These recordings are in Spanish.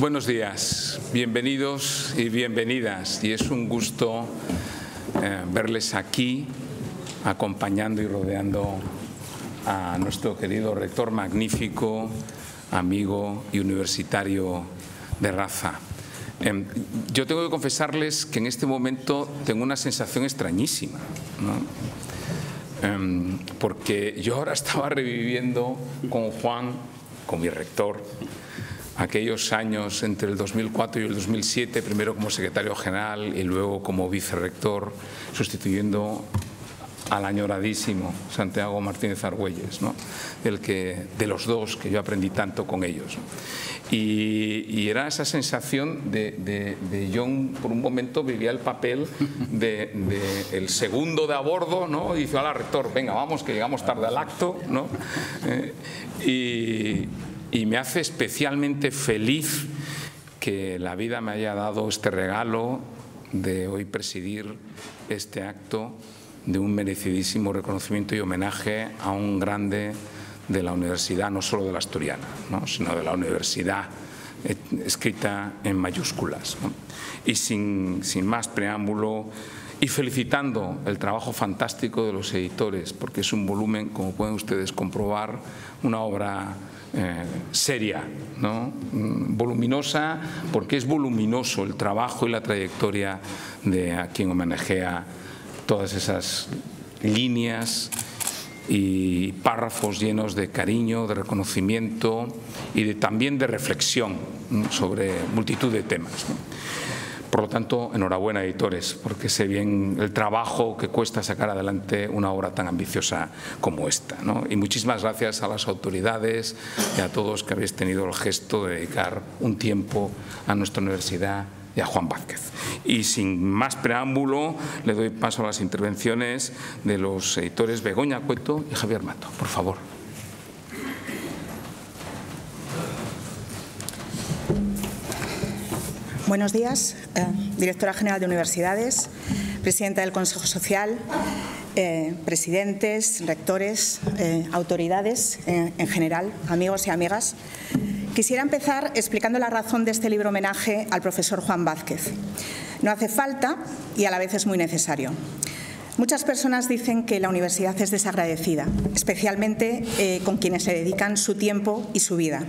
Buenos días, bienvenidos y bienvenidas. Y es un gusto verles aquí, acompañando y rodeando a nuestro querido rector magnífico, amigo y universitario de raza. Yo tengo que confesarles que en este momento tengo una sensación extrañísima, ¿no? Porque yo ahora estaba reviviendo con Juan, con mi rector, aquellos años entre el 2004 y el 2007, primero como secretario general y luego como vicerrector, sustituyendo al añoradísimo Santiago Martínez Argüelles, ¿no? De los dos que yo aprendí tanto con ellos, ¿no? Y era esa sensación de yo por un momento vivía el papel de el segundo de a bordo, ¿no? Y dice, hola rector, venga, vamos que llegamos tarde al acto, ¿no? Y me hace especialmente feliz que la vida me haya dado este regalo de hoy presidir este acto de un merecidísimo reconocimiento y homenaje a un grande de la universidad, no solo de la Asturiana, ¿no? Sino de la universidad escrita en mayúsculas, ¿no? Y sin más preámbulo, y felicitando el trabajo fantástico de los editores, porque es un volumen, como pueden ustedes comprobar, una obra seria, ¿no? Voluminosa, porque es voluminoso el trabajo y la trayectoria de a quien homenajea todas esas líneas y párrafos llenos de cariño, de reconocimiento y también de reflexión sobre multitud de temas, ¿no? Por lo tanto, enhorabuena, editores, porque sé bien el trabajo que cuesta sacar adelante una obra tan ambiciosa como esta, ¿no? Y muchísimas gracias a las autoridades y a todos que habéis tenido el gesto de dedicar un tiempo a nuestra universidad y a Juan Vázquez. Y sin más preámbulo, le doy paso a las intervenciones de los editores Begoña Cueto y Javier Mato. Por favor. Buenos días, directora general de Universidades, presidenta del Consejo Social, presidentes, rectores, autoridades en general, amigos y amigas. Quisiera empezar explicando la razón de este libro homenaje al profesor Juan Vázquez. No hace falta y a la vez es muy necesario. Muchas personas dicen que la universidad es desagradecida, especialmente con quienes se dedican su tiempo y su vida.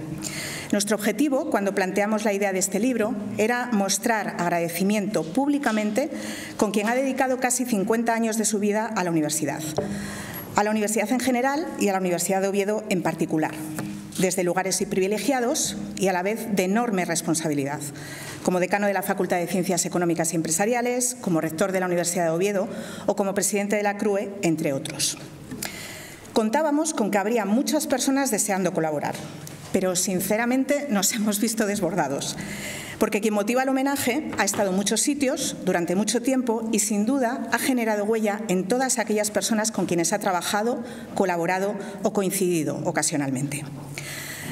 Nuestro objetivo, cuando planteamos la idea de este libro, era mostrar agradecimiento públicamente con quien ha dedicado casi 50 años de su vida a la universidad en general y a la Universidad de Oviedo en particular, desde lugares privilegiados y a la vez de enorme responsabilidad, como decano de la Facultad de Ciencias Económicas y Empresariales, como rector de la Universidad de Oviedo o como presidente de la CRUE, entre otros. Contábamos con que habría muchas personas deseando colaborar, pero sinceramente nos hemos visto desbordados, porque quien motiva el homenaje ha estado en muchos sitios durante mucho tiempo y sin duda ha generado huella en todas aquellas personas con quienes ha trabajado, colaborado o coincidido ocasionalmente.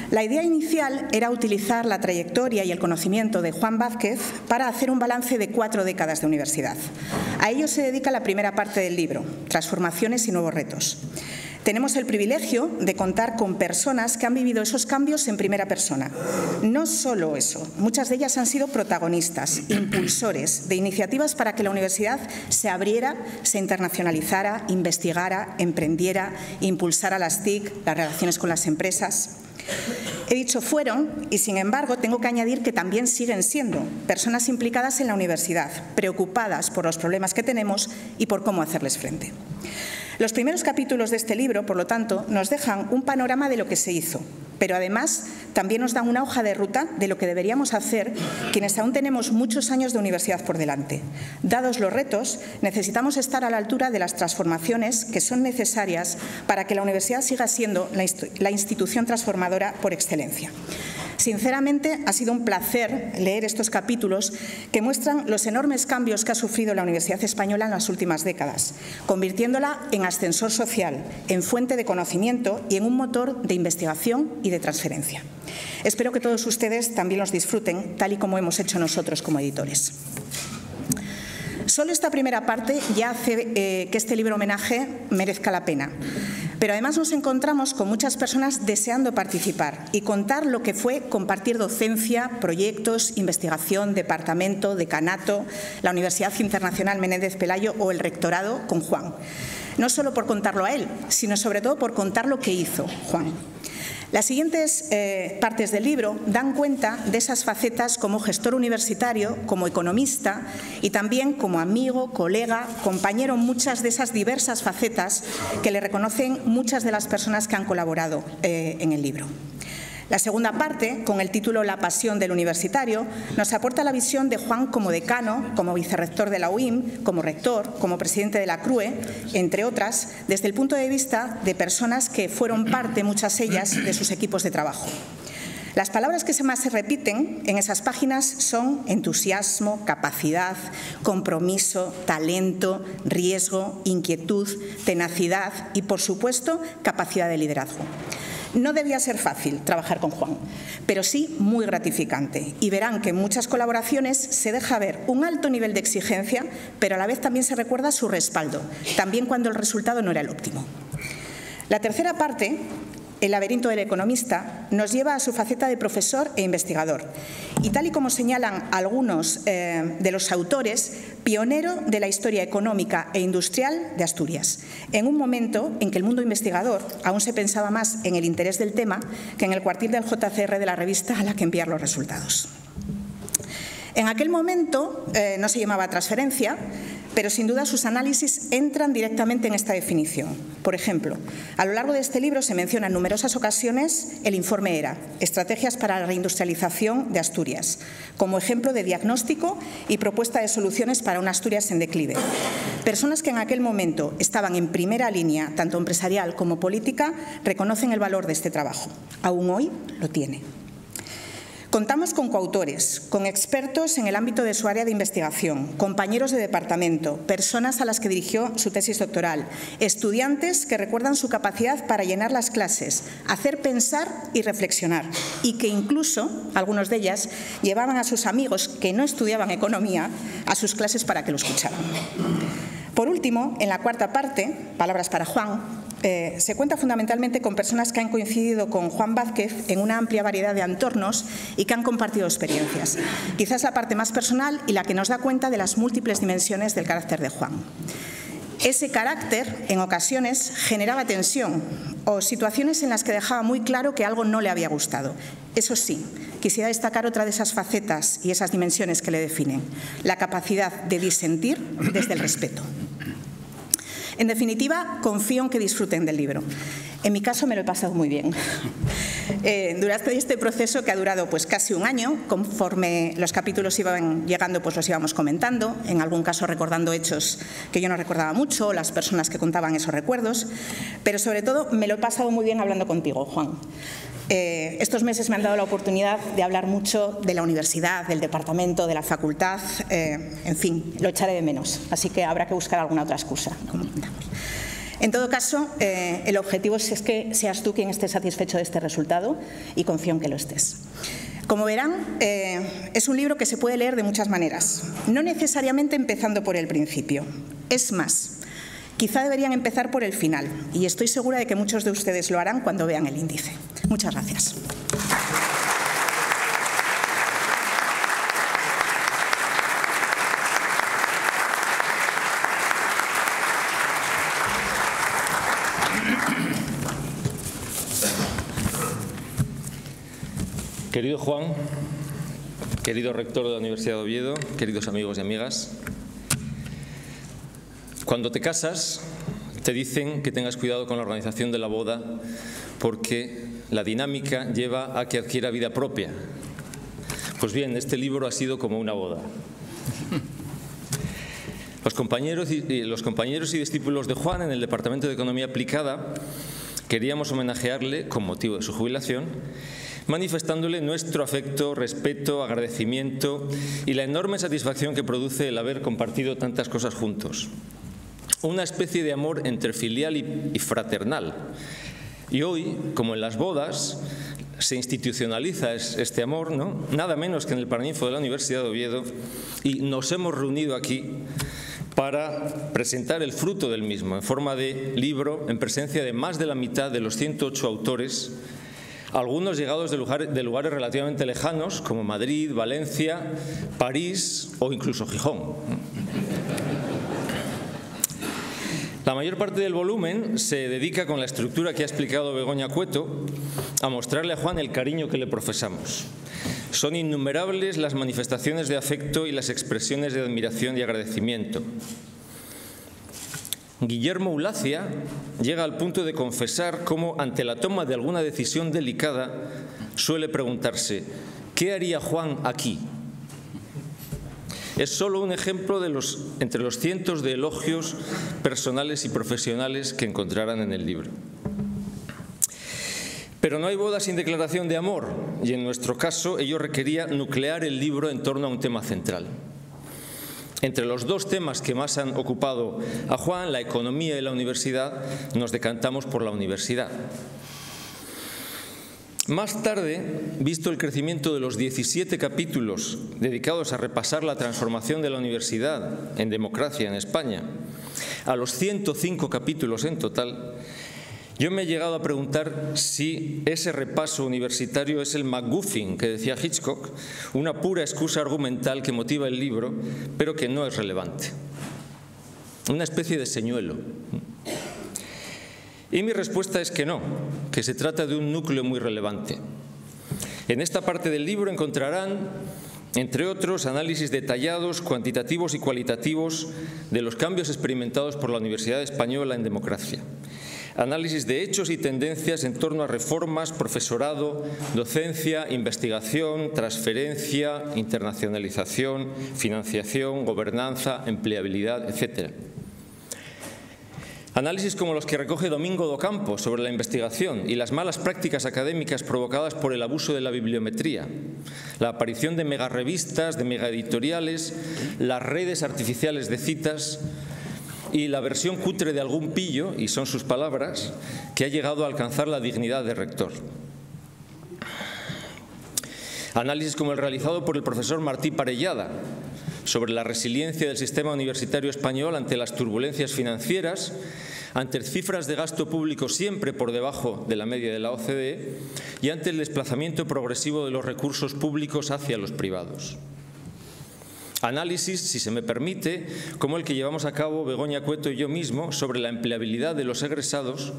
La idea inicial era utilizar la trayectoria y el conocimiento de Juan Vázquez para hacer un balance de 4 décadas de universidad. A ello se dedica la primera parte del libro, Transformaciones y nuevos retos. Tenemos el privilegio de contar con personas que han vivido esos cambios en primera persona. No solo eso, muchas de ellas han sido protagonistas, impulsores de iniciativas para que la universidad se abriera, se internacionalizara, investigara, emprendiera, impulsara las TIC, las relaciones con las empresas. He dicho fueron y, sin embargo, tengo que añadir que también siguen siendo personas implicadas en la universidad, preocupadas por los problemas que tenemos y por cómo hacerles frente. Los primeros capítulos de este libro, por lo tanto, nos dejan un panorama de lo que se hizo, pero además también nos dan una hoja de ruta de lo que deberíamos hacer quienes aún tenemos muchos años de universidad por delante. Dados los retos, necesitamos estar a la altura de las transformaciones que son necesarias para que la universidad siga siendo la institución transformadora por excelencia. Sinceramente, ha sido un placer leer estos capítulos que muestran los enormes cambios que ha sufrido la Universidad Española en las últimas décadas, convirtiéndola en ascensor social, en fuente de conocimiento y en un motor de investigación y de transferencia. Espero que todos ustedes también los disfruten, tal y como hemos hecho nosotros como editores. Solo esta primera parte ya hace que este libro homenaje merezca la pena. Pero además nos encontramos con muchas personas deseando participar y contar lo que fue compartir docencia, proyectos, investigación, departamento, decanato, la Universidad Internacional Menéndez Pelayo o el rectorado con Juan. No solo por contarlo a él, sino sobre todo por contar lo que hizo Juan. Las siguientes partes del libro dan cuenta de esas facetas como gestor universitario, como economista y también como amigo, colega, compañero, muchas de esas diversas facetas que le reconocen muchas de las personas que han colaborado en el libro. La segunda parte, con el título La pasión del universitario, nos aporta la visión de Juan como decano, como vicerrector de la UIM, como rector, como presidente de la CRUE, entre otras, desde el punto de vista de personas que fueron parte, muchas ellas, de sus equipos de trabajo. Las palabras que más se repiten en esas páginas son entusiasmo, capacidad, compromiso, talento, riesgo, inquietud, tenacidad y, por supuesto, capacidad de liderazgo. No debía ser fácil trabajar con Juan, pero sí muy gratificante. Y verán que en muchas colaboraciones se deja ver un alto nivel de exigencia, pero a la vez también se recuerda su respaldo, también cuando el resultado no era el óptimo. La tercera parte, El laberinto del economista, nos lleva a su faceta de profesor e investigador. Y tal y como señalan algunos de los autores, pionero de la historia económica e industrial de Asturias, en un momento en que el mundo investigador aún se pensaba más en el interés del tema que en el cuartil del JCR de la revista a la que enviar los resultados. En aquel momento no se llamaba transferencia, pero sin duda sus análisis entran directamente en esta definición. Por ejemplo, a lo largo de este libro se menciona en numerosas ocasiones el informe ERA, Estrategias para la Reindustrialización de Asturias, como ejemplo de diagnóstico y propuesta de soluciones para una Asturias en declive. Personas que en aquel momento estaban en primera línea, tanto empresarial como política, reconocen el valor de este trabajo. Aún hoy lo tiene. Contamos con coautores, con expertos en el ámbito de su área de investigación, compañeros de departamento, personas a las que dirigió su tesis doctoral, estudiantes que recuerdan su capacidad para llenar las clases, hacer pensar y reflexionar, y que incluso, algunos de ellas, llevaban a sus amigos que no estudiaban economía a sus clases para que lo escucharan. Por último, en la cuarta parte, Palabras para Juan, se cuenta fundamentalmente con personas que han coincidido con Juan Vázquez en una amplia variedad de entornos y que han compartido experiencias. Quizás la parte más personal y la que nos da cuenta de las múltiples dimensiones del carácter de Juan. Ese carácter, en ocasiones, generaba tensión o situaciones en las que dejaba muy claro que algo no le había gustado. Eso sí, quisiera destacar otra de esas facetas y esas dimensiones que le definen, la capacidad de disentir desde el respeto. En definitiva, confío en que disfruten del libro. En mi caso me lo he pasado muy bien. Durante este proceso, que ha durado pues casi un año, conforme los capítulos iban llegando, pues los íbamos comentando, en algún caso recordando hechos que yo no recordaba mucho, las personas que contaban esos recuerdos, pero sobre todo me lo he pasado muy bien hablando contigo, Juan. Estos meses me han dado la oportunidad de hablar mucho de la universidad, del departamento, de la facultad, en fin, lo echaré de menos, así que habrá que buscar alguna otra excusa. En todo caso, el objetivo es que seas tú quien esté satisfecho de este resultado y confío en que lo estés. Como verán, es un libro que se puede leer de muchas maneras, no necesariamente empezando por el principio. Es más, quizá deberían empezar por el final y estoy segura de que muchos de ustedes lo harán cuando vean el índice. Muchas gracias. Querido Juan, querido rector de la Universidad de Oviedo, queridos amigos y amigas, cuando te casas te dicen que tengas cuidado con la organización de la boda porque la dinámica lleva a que adquiera vida propia. Pues bien, este libro ha sido como una boda. Los compañeros y discípulos de Juan en el Departamento de Economía Aplicada queríamos homenajearle con motivo de su jubilación, manifestándole nuestro afecto, respeto, agradecimiento y la enorme satisfacción que produce el haber compartido tantas cosas juntos. Una especie de amor entre filial y fraternal. Y hoy, como en las bodas, se institucionaliza este amor, ¿no? Nada menos que en el Paraninfo de la Universidad de Oviedo, y nos hemos reunido aquí para presentar el fruto del mismo en forma de libro en presencia de más de la mitad de los 108 autores, algunos llegados de lugares relativamente lejanos como Madrid, Valencia, París o incluso Gijón. La mayor parte del volumen se dedica, con la estructura que ha explicado Begoña Cueto, a mostrarle a Juan el cariño que le profesamos. Son innumerables las manifestaciones de afecto y las expresiones de admiración y agradecimiento. Guillermo Ulacia llega al punto de confesar cómo, ante la toma de alguna decisión delicada, suele preguntarse: ¿qué haría Juan aquí? Es solo un ejemplo entre los cientos de elogios personales y profesionales que encontrarán en el libro. Pero no hay boda sin declaración de amor, y en nuestro caso ello requería nuclear el libro en torno a un tema central. Entre los dos temas que más han ocupado a Juan, la economía y la universidad, nos decantamos por la universidad. Más tarde, visto el crecimiento de los 17 capítulos dedicados a repasar la transformación de la universidad en democracia en España, a los 105 capítulos en total, yo me he llegado a preguntar si ese repaso universitario es el MacGuffin que decía Hitchcock, una pura excusa argumental que motiva el libro, pero que no es relevante. Una especie de señuelo. Y mi respuesta es que no, que se trata de un núcleo muy relevante. En esta parte del libro encontrarán, entre otros, análisis detallados, cuantitativos y cualitativos de los cambios experimentados por la Universidad Española en democracia. Análisis de hechos y tendencias en torno a reformas, profesorado, docencia, investigación, transferencia, internacionalización, financiación, gobernanza, empleabilidad, etc. Análisis como los que recoge Domingo Docampo sobre la investigación y las malas prácticas académicas provocadas por el abuso de la bibliometría, la aparición de megarevistas, de megaeditoriales, las redes artificiales de citas y la versión cutre de algún pillo, y son sus palabras, que ha llegado a alcanzar la dignidad de rector. Análisis como el realizado por el profesor Martí Parellada sobre la resiliencia del sistema universitario español ante las turbulencias financieras, ante cifras de gasto público siempre por debajo de la media de la OCDE y ante el desplazamiento progresivo de los recursos públicos hacia los privados. Análisis, si se me permite, como el que llevamos a cabo Begoña Cueto y yo mismo sobre la empleabilidad de los egresados,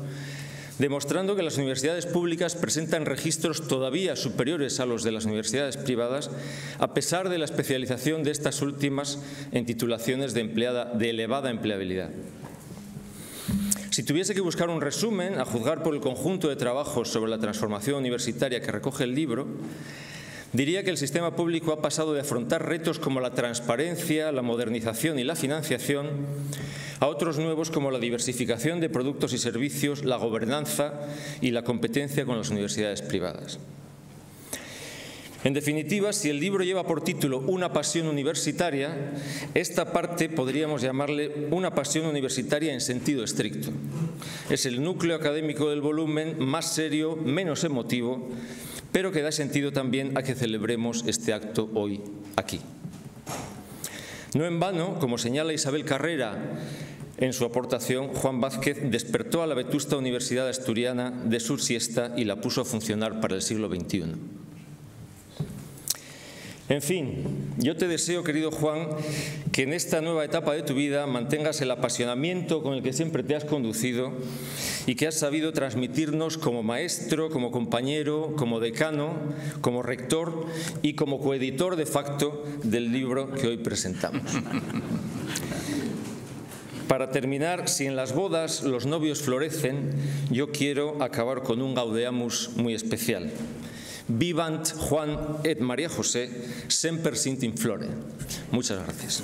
demostrando que las universidades públicas presentan registros todavía superiores a los de las universidades privadas, a pesar de la especialización de estas últimas en titulaciones de elevada empleabilidad. Si tuviese que buscar un resumen, a juzgar por el conjunto de trabajos sobre la transformación universitaria que recoge el libro, diría que el sistema público ha pasado de afrontar retos como la transparencia, la modernización y la financiación a otros nuevos como la diversificación de productos y servicios, la gobernanza y la competencia con las universidades privadas. En definitiva, si el libro lleva por título Una pasión universitaria, esta parte podríamos llamarle una pasión universitaria en sentido estricto. Es el núcleo académico del volumen, más serio, menos emotivo, pero que da sentido también a que celebremos este acto hoy aquí. No en vano, como señala Isabel Carrera en su aportación, Juan Vázquez despertó a la vetusta Universidad Asturiana de su siesta y la puso a funcionar para el siglo XXI. En fin, yo te deseo, querido Juan, que en esta nueva etapa de tu vida mantengas el apasionamiento con el que siempre te has conducido y que has sabido transmitirnos como maestro, como compañero, como decano, como rector y como coeditor de facto del libro que hoy presentamos. Para terminar, si en las bodas los novios florecen, yo quiero acabar con un Gaudeamus muy especial. Vivant Juan et María José, semper sint in flore. Muchas gracias.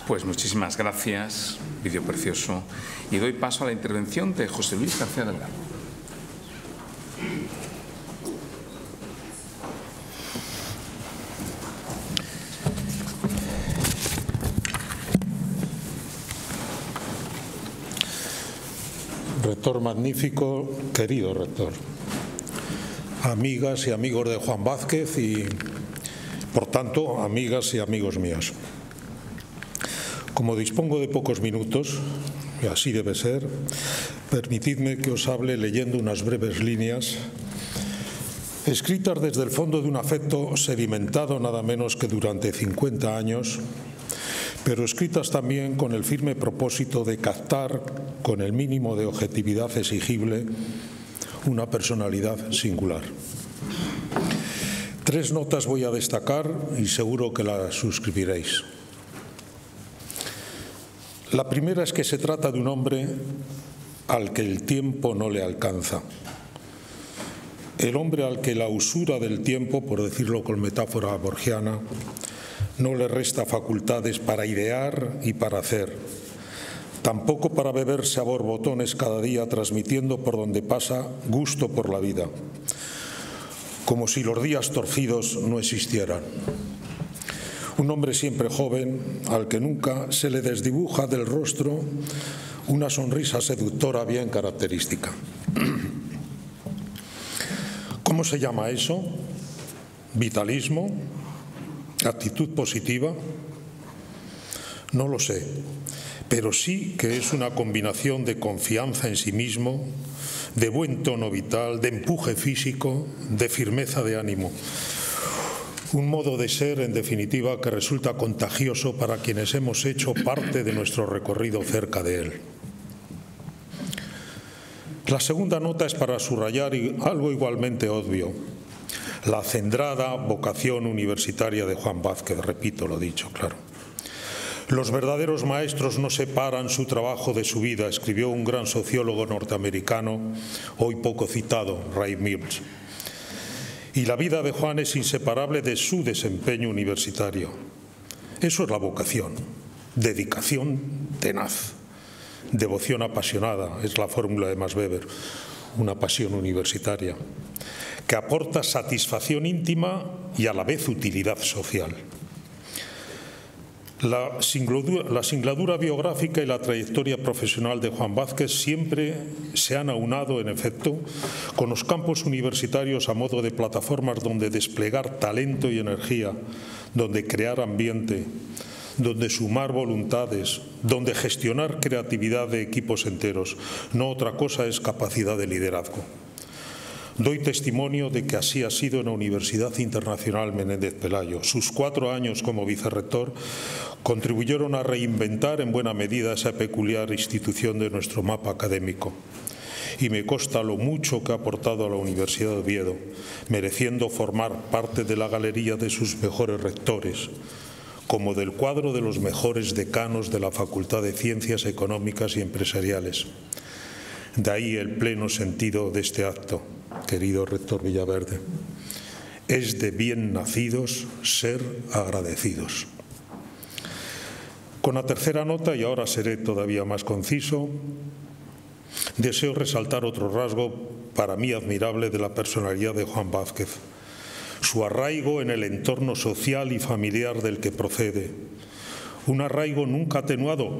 Pues muchísimas gracias, vídeo precioso. Y doy paso a la intervención de José Luis García Delgado. Rector magnífico, querido rector, amigas y amigos de Juan Vázquez y, por tanto, amigas y amigos míos. Como dispongo de pocos minutos, y así debe ser, permitidme que os hable leyendo unas breves líneas escritas desde el fondo de un afecto sedimentado nada menos que durante 50 años, pero escritas también con el firme propósito de captar, con el mínimo de objetividad exigible, una personalidad singular. 3 notas voy a destacar y seguro que las suscribiréis. La primera es que se trata de un hombre al que el tiempo no le alcanza. El hombre al que la usura del tiempo, por decirlo con metáfora borgiana, no le resta facultades para idear y para hacer, tampoco para beberse a borbotones cada día, transmitiendo por donde pasa gusto por la vida, como si los días torcidos no existieran. Un hombre siempre joven, al que nunca se le desdibuja del rostro una sonrisa seductora bien característica. ¿Cómo se llama eso? ¿Vitalismo? ¿Actitud positiva? No lo sé, pero sí que es una combinación de confianza en sí mismo, de buen tono vital, de empuje físico, de firmeza de ánimo. Un modo de ser, en definitiva, que resulta contagioso para quienes hemos hecho parte de nuestro recorrido cerca de él. La segunda nota es para subrayar algo igualmente obvio: la acendrada vocación universitaria de Juan Vázquez, repito lo dicho, claro. Los verdaderos maestros no separan su trabajo de su vida, escribió un gran sociólogo norteamericano, hoy poco citado, Ray Mills. Y la vida de Juan es inseparable de su desempeño universitario. Eso es la vocación, dedicación tenaz, devoción apasionada, es la fórmula de Max Weber, una pasión universitaria, que aporta satisfacción íntima y a la vez utilidad social. La singladura biográfica y la trayectoria profesional de Juan Vázquez siempre se han aunado, en efecto, con los campos universitarios a modo de plataformas donde desplegar talento y energía, donde crear ambiente, donde sumar voluntades, donde gestionar creatividad de equipos enteros. No otra cosa es capacidad de liderazgo. Doy testimonio de que así ha sido en la Universidad Internacional Menéndez Pelayo. Sus 4 años como vicerrector contribuyeron a reinventar en buena medida esa peculiar institución de nuestro mapa académico. Y me consta lo mucho que ha aportado a la Universidad de Oviedo, mereciendo formar parte de la galería de sus mejores rectores, como del cuadro de los mejores decanos de la Facultad de Ciencias Económicas y Empresariales. De ahí el pleno sentido de este acto, querido rector Villaverde. Es de bien nacidos ser agradecidos. Con la tercera nota, y ahora seré todavía más conciso, deseo resaltar otro rasgo para mí admirable de la personalidad de Juan Vázquez: su arraigo en el entorno social y familiar del que procede. Un arraigo nunca atenuado,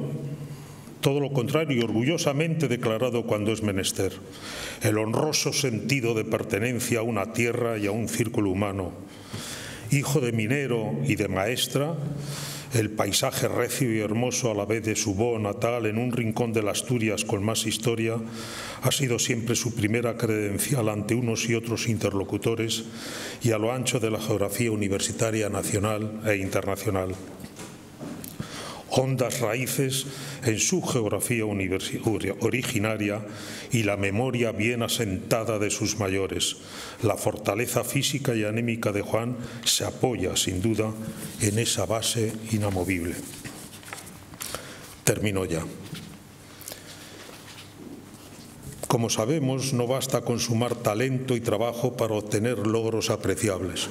todo lo contrario, orgullosamente declarado cuando es menester. El honroso sentido de pertenencia a una tierra y a un círculo humano. Hijo de minero y de maestra, el paisaje recio y hermoso a la vez de su Bó natal en un rincón de las Asturias con más historia ha sido siempre su primera credencial ante unos y otros interlocutores y a lo ancho de la geografía universitaria nacional e internacional. Hondas raíces en su geografía originaria y la memoria bien asentada de sus mayores. La fortaleza física y anémica de Juan se apoya, sin duda, en esa base inamovible. Termino ya. Como sabemos, no basta con sumar talento y trabajo para obtener logros apreciables.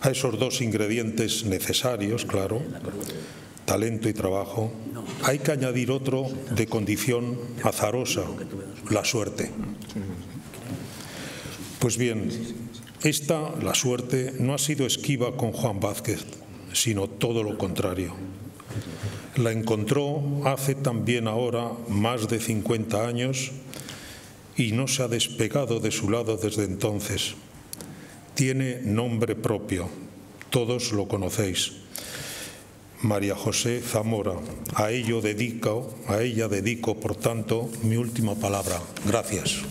A esos 2 ingredientes necesarios, claro, talento y trabajo, hay que añadir otro de condición azarosa, la suerte. Pues bien, la suerte, no ha sido esquiva con Juan Vázquez, sino todo lo contrario. La encontró hace también ahora más de 50 años y no se ha despegado de su lado desde entonces. Tiene nombre propio, todos lo conocéis. María José Zamora. A ella dedico, por tanto, mi última palabra. Gracias.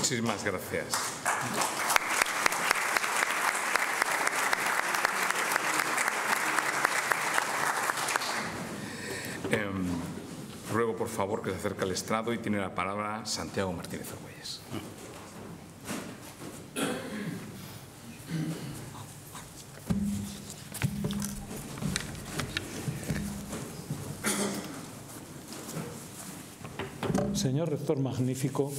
Muchísimas gracias. Ruego, por favor, que se acerque al estrado y tiene la palabra Santiago Martínez Argüelles. Señor rector magnífico,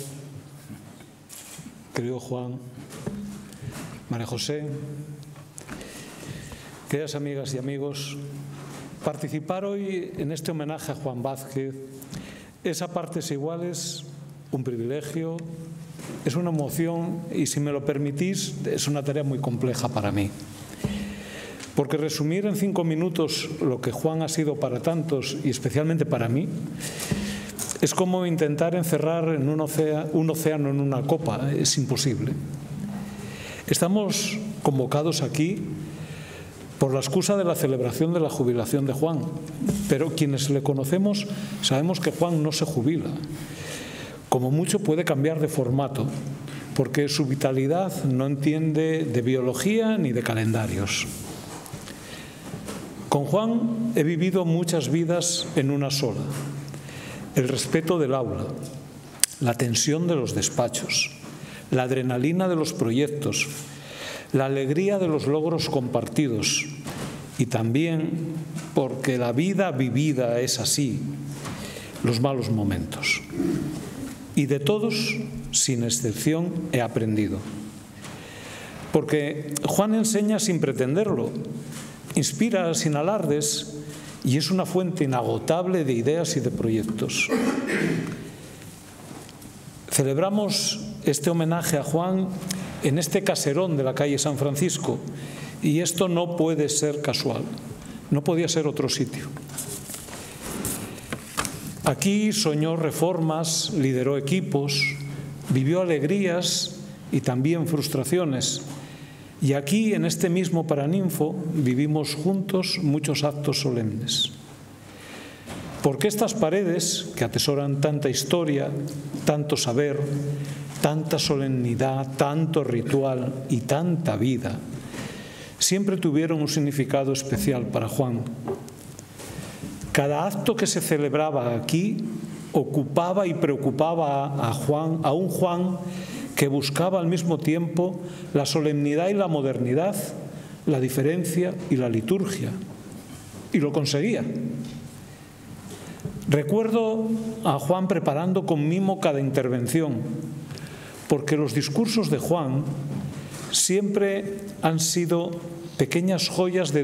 querido Juan, María José, queridas amigas y amigos, participar hoy en este homenaje a Juan Vázquez es a partes iguales un privilegio, es una emoción y, si me lo permitís, es una tarea muy compleja para mí. Porque resumir en 5 minutos lo que Juan ha sido para tantos y especialmente para mí es como intentar encerrar en un océano en una copa. Es imposible. Estamos convocados aquí por la excusa de la celebración de la jubilación de Juan, pero quienes le conocemos sabemos que Juan no se jubila. Como mucho puede cambiar de formato, porque su vitalidad no entiende de biología ni de calendarios. Con Juan he vivido muchas vidas en una sola. El respeto del aula, la tensión de los despachos, la adrenalina de los proyectos, la alegría de los logros compartidos y también, porque la vida vivida es así, los malos momentos. Y de todos, sin excepción, he aprendido. Porque Juan enseña sin pretenderlo, inspira sin alardes y es una fuente inagotable de ideas y de proyectos. Celebramos este homenaje a Juan en este caserón de la calle San Francisco, y esto no puede ser casual, no podía ser otro sitio. Aquí soñó reformas, lideró equipos, vivió alegrías y también frustraciones. Y aquí, en este mismo Paraninfo, vivimos juntos muchos actos solemnes. Porque estas paredes, que atesoran tanta historia, tanto saber, tanta solemnidad, tanto ritual y tanta vida, siempre tuvieron un significado especial para Juan. Cada acto que se celebraba aquí ocupaba y preocupaba a un Juan que buscaba al mismo tiempo la solemnidad y la modernidad, la diferencia y la liturgia. Y lo conseguía. Recuerdo a Juan preparando con mimo cada intervención, porque los discursos de Juan siempre han sido pequeñas joyas de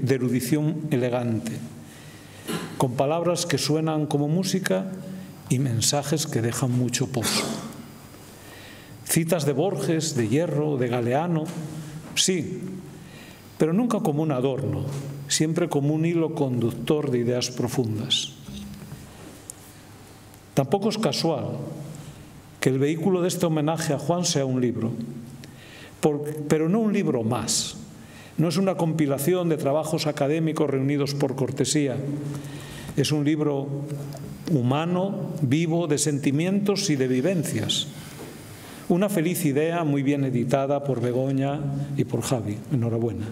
erudición elegante, con palabras que suenan como música y mensajes que dejan mucho pozo. Citas de Borges, de Hierro, de Galeano, sí, pero nunca como un adorno, siempre como un hilo conductor de ideas profundas. Tampoco es casual que el vehículo de este homenaje a Juan sea un libro, pero no un libro más. No es una compilación de trabajos académicos reunidos por cortesía. Es un libro humano, vivo, de sentimientos y de vivencias. Una feliz idea muy bien editada por Begoña y por Javi. Enhorabuena.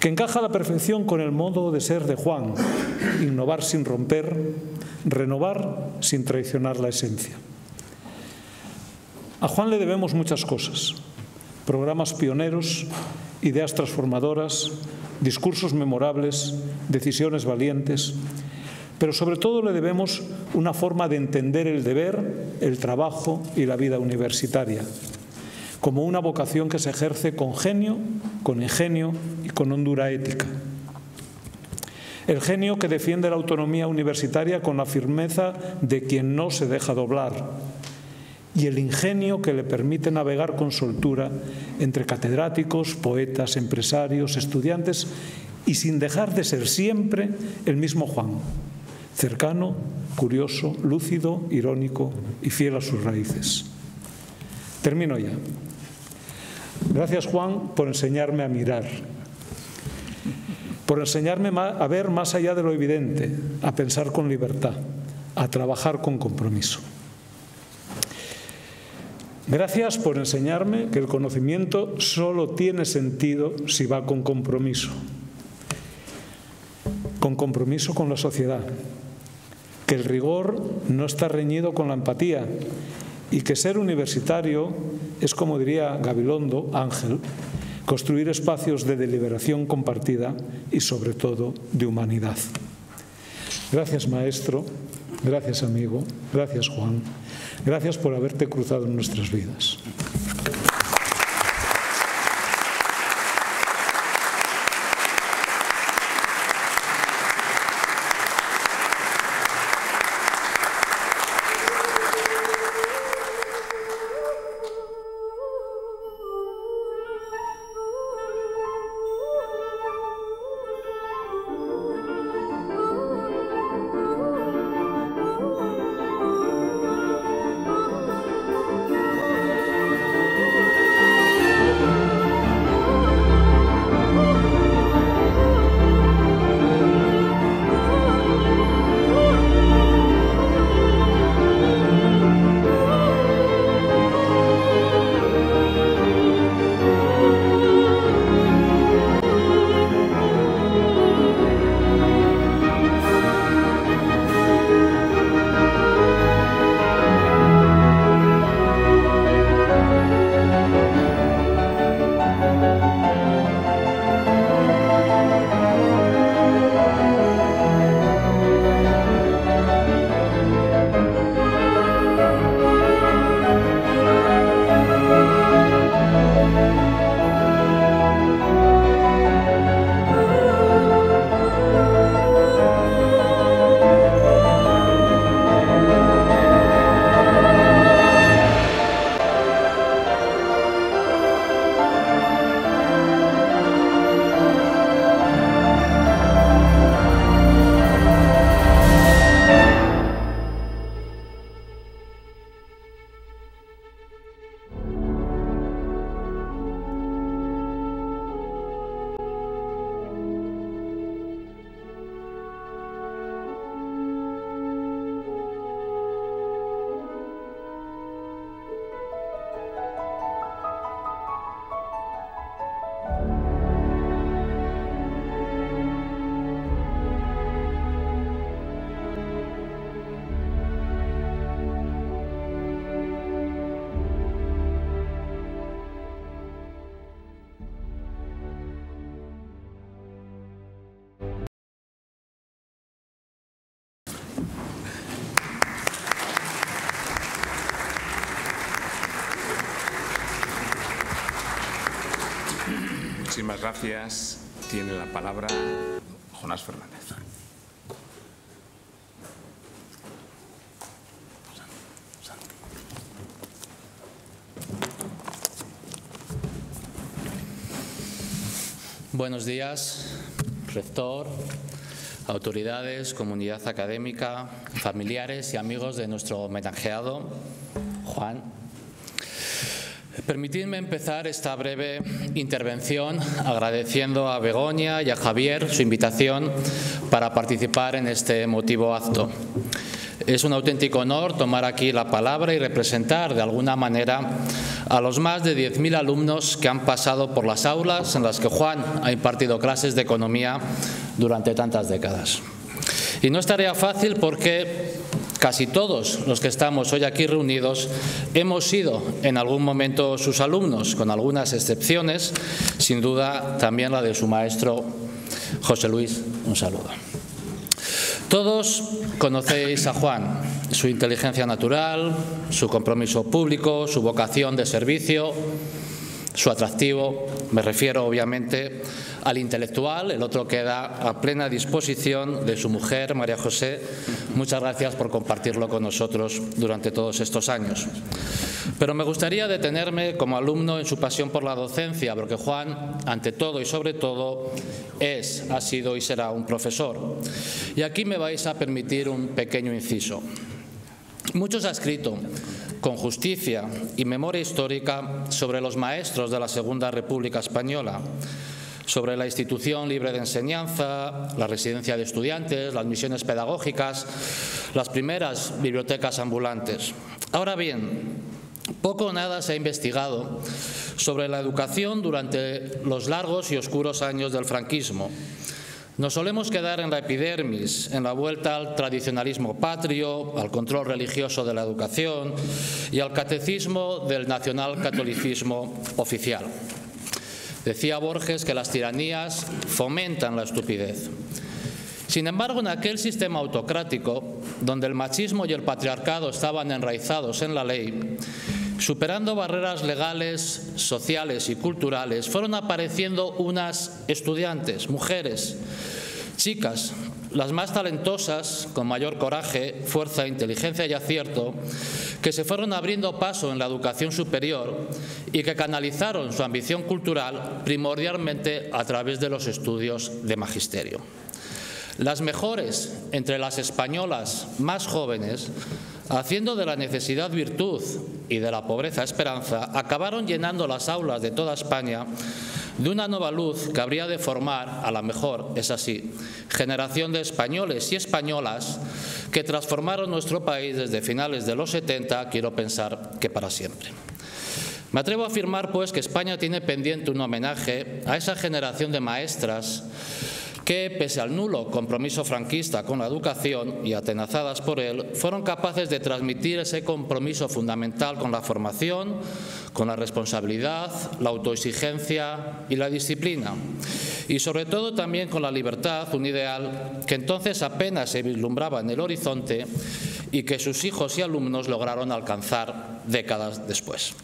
Que encaja a la perfección con el modo de ser de Juan. Innovar sin romper, renovar sin traicionar la esencia. A Juan le debemos muchas cosas. Programas pioneros, ideas transformadoras, discursos memorables, decisiones valientes, pero sobre todo le debemos una forma de entender el deber, el trabajo y la vida universitaria, como una vocación que se ejerce con genio, con ingenio y con hondura ética. El genio que defiende la autonomía universitaria con la firmeza de quien no se deja doblar, y el ingenio que le permite navegar con soltura entre catedráticos, poetas, empresarios, estudiantes, y sin dejar de ser siempre el mismo Juan, cercano, curioso, lúcido, irónico y fiel a sus raíces. Termino ya. Gracias, Juan, por enseñarme a mirar, por enseñarme a ver más allá de lo evidente, a pensar con libertad, a trabajar con compromiso. Gracias por enseñarme que el conocimiento solo tiene sentido si va con compromiso con la sociedad, que el rigor no está reñido con la empatía y que ser universitario es, como diría Gabilondo, Ángel, construir espacios de deliberación compartida y, sobre todo, de humanidad. Gracias, maestro, gracias, amigo, gracias, Juan, gracias por haberte cruzado en nuestras vidas. Muchísimas gracias. Tiene la palabra Jonás Fernández. Buenos días, rector, autoridades, comunidad académica, familiares y amigos de nuestro homenajeado, Juan. Permitidme empezar esta breve intervención agradeciendo a Begoña y a Javier su invitación para participar en este emotivo acto. Es un auténtico honor tomar aquí la palabra y representar de alguna manera a los más de 10.000 alumnos que han pasado por las aulas en las que Juan ha impartido clases de economía durante tantas décadas. Y no es tarea fácil porque casi todos los que estamos hoy aquí reunidos hemos sido en algún momento sus alumnos, con algunas excepciones, sin duda también la de su maestro José Luis. Un saludo. Todos conocéis a Juan, su inteligencia natural, su compromiso público, su vocación de servicio, su atractivo. Me refiero obviamente al intelectual, el otro queda a plena disposición de su mujer, María José. Muchas gracias por compartirlo con nosotros durante todos estos años. Pero me gustaría detenerme como alumno en su pasión por la docencia, porque Juan, ante todo y sobre todo, ha sido y será un profesor. Y aquí me vais a permitir un pequeño inciso. Muchos ha escrito, con justicia y memoria histórica, sobre los maestros de la Segunda República Española, sobre la institución libre de enseñanza, la residencia de estudiantes, las misiones pedagógicas, las primeras bibliotecas ambulantes. Ahora bien, poco o nada se ha investigado sobre la educación durante los largos y oscuros años del franquismo. Nos solemos quedar en la epidermis, en la vuelta al tradicionalismo patrio, al control religioso de la educación y al catecismo del nacionalcatolicismo oficial. Decía Borges que las tiranías fomentan la estupidez. Sin embargo, en aquel sistema autocrático, donde el machismo y el patriarcado estaban enraizados en la ley, superando barreras legales, sociales y culturales, fueron apareciendo unas estudiantes, mujeres, chicas, las más talentosas, con mayor coraje, fuerza, inteligencia y acierto, que se fueron abriendo paso en la educación superior y que canalizaron su ambición cultural primordialmente a través de los estudios de magisterio. Las mejores entre las españolas más jóvenes, haciendo de la necesidad virtud y de la pobreza esperanza, acabaron llenando las aulas de toda España de una nueva luz que habría de formar, a la mejor, es así, generación de españoles y españolas que transformaron nuestro país desde finales de los 70, quiero pensar que para siempre. Me atrevo a afirmar, pues, que España tiene pendiente un homenaje a esa generación de maestras que, pese al nulo compromiso franquista con la educación y atenazadas por él, fueron capaces de transmitir ese compromiso fundamental con la formación, con la responsabilidad, la autoexigencia y la disciplina. Y sobre todo también con la libertad, un ideal que entonces apenas se vislumbraba en el horizonte y que sus hijos y alumnos lograron alcanzar décadas después.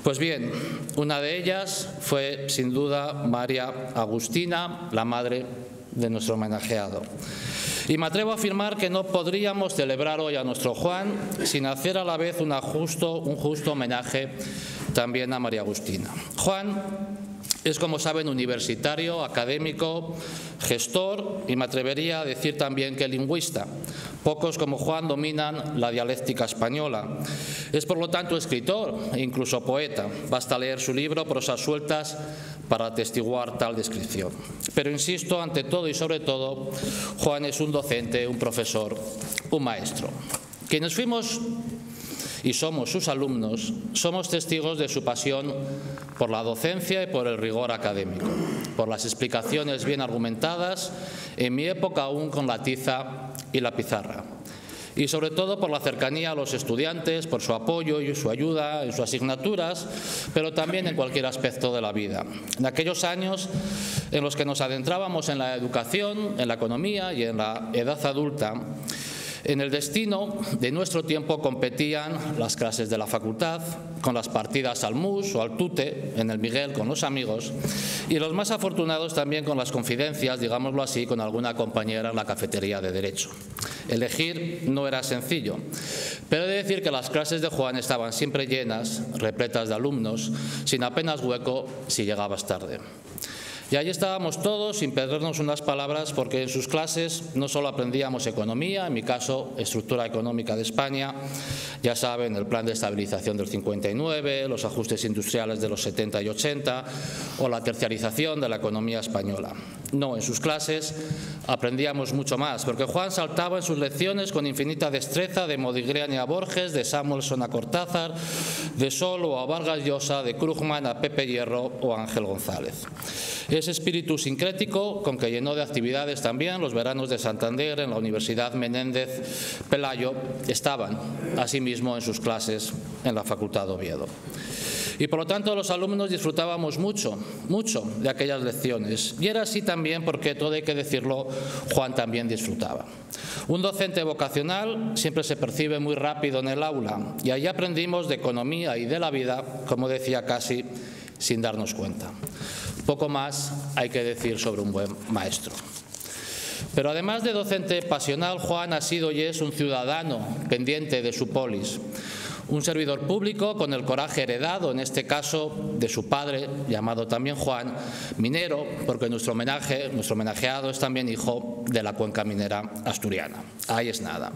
Pues bien, una de ellas fue, sin duda, María Agustina, la madre de nuestro homenajeado. Y me atrevo a afirmar que no podríamos celebrar hoy a nuestro Juan sin hacer a la vez un justo homenaje también a María Agustina. Juan es, como saben, universitario, académico, gestor y me atrevería a decir también que lingüista. Pocos como Juan dominan la dialéctica española. Es, por lo tanto, escritor e incluso poeta. Basta leer su libro Prosas sueltas para atestiguar tal descripción. Pero insisto, ante todo y sobre todo, Juan es un docente, un profesor, un maestro. Quienes fuimos y somos sus alumnos, somos testigos de su pasión por la docencia y por el rigor académico, por las explicaciones bien argumentadas, en mi época aún con la tiza y la pizarra, y sobre todo por la cercanía a los estudiantes, por su apoyo y su ayuda en sus asignaturas, pero también en cualquier aspecto de la vida. En aquellos años en los que nos adentrábamos en la educación, en la economía y en la edad adulta, En el destino de nuestro tiempo competían las clases de la facultad con las partidas al MUS o al TUTE, en el Miguel con los amigos, y los más afortunados también con las confidencias, digámoslo así, con alguna compañera en la cafetería de Derecho. Elegir no era sencillo, pero he de decir que las clases de Juan estaban siempre llenas, repletas de alumnos, sin apenas hueco si llegabas tarde. Y allí estábamos todos sin perdernos unas palabras, porque en sus clases no solo aprendíamos economía, en mi caso estructura económica de España, ya saben, el plan de estabilización del 59, los ajustes industriales de los 70 y 80 o la terciarización de la economía española. No, en sus clases aprendíamos mucho más, porque Juan saltaba en sus lecciones con infinita destreza de Modigliani a Borges, de Samuelson a Cortázar, de Solo a Vargas Llosa, de Krugman a Pepe Hierro o a Ángel González. Ese espíritu sincrético con que llenó de actividades también los veranos de Santander en la Universidad Menéndez Pelayo estaban asimismo en sus clases en la Facultad de Oviedo. Y por lo tanto los alumnos disfrutábamos mucho de aquellas lecciones. Y era así también porque, todo hay que decirlo, Juan también disfrutaba. Un docente vocacional siempre se percibe muy rápido en el aula, y allí aprendimos de economía y de la vida, como decía, casi sin darnos cuenta. Poco más hay que decir sobre un buen maestro. Pero además de docente pasional, Juan ha sido y es un ciudadano pendiente de su polis. Un servidor público con el coraje heredado, en este caso, de su padre, llamado también Juan, minero, porque nuestro homenajeado es también hijo de la cuenca minera asturiana. Ahí es nada.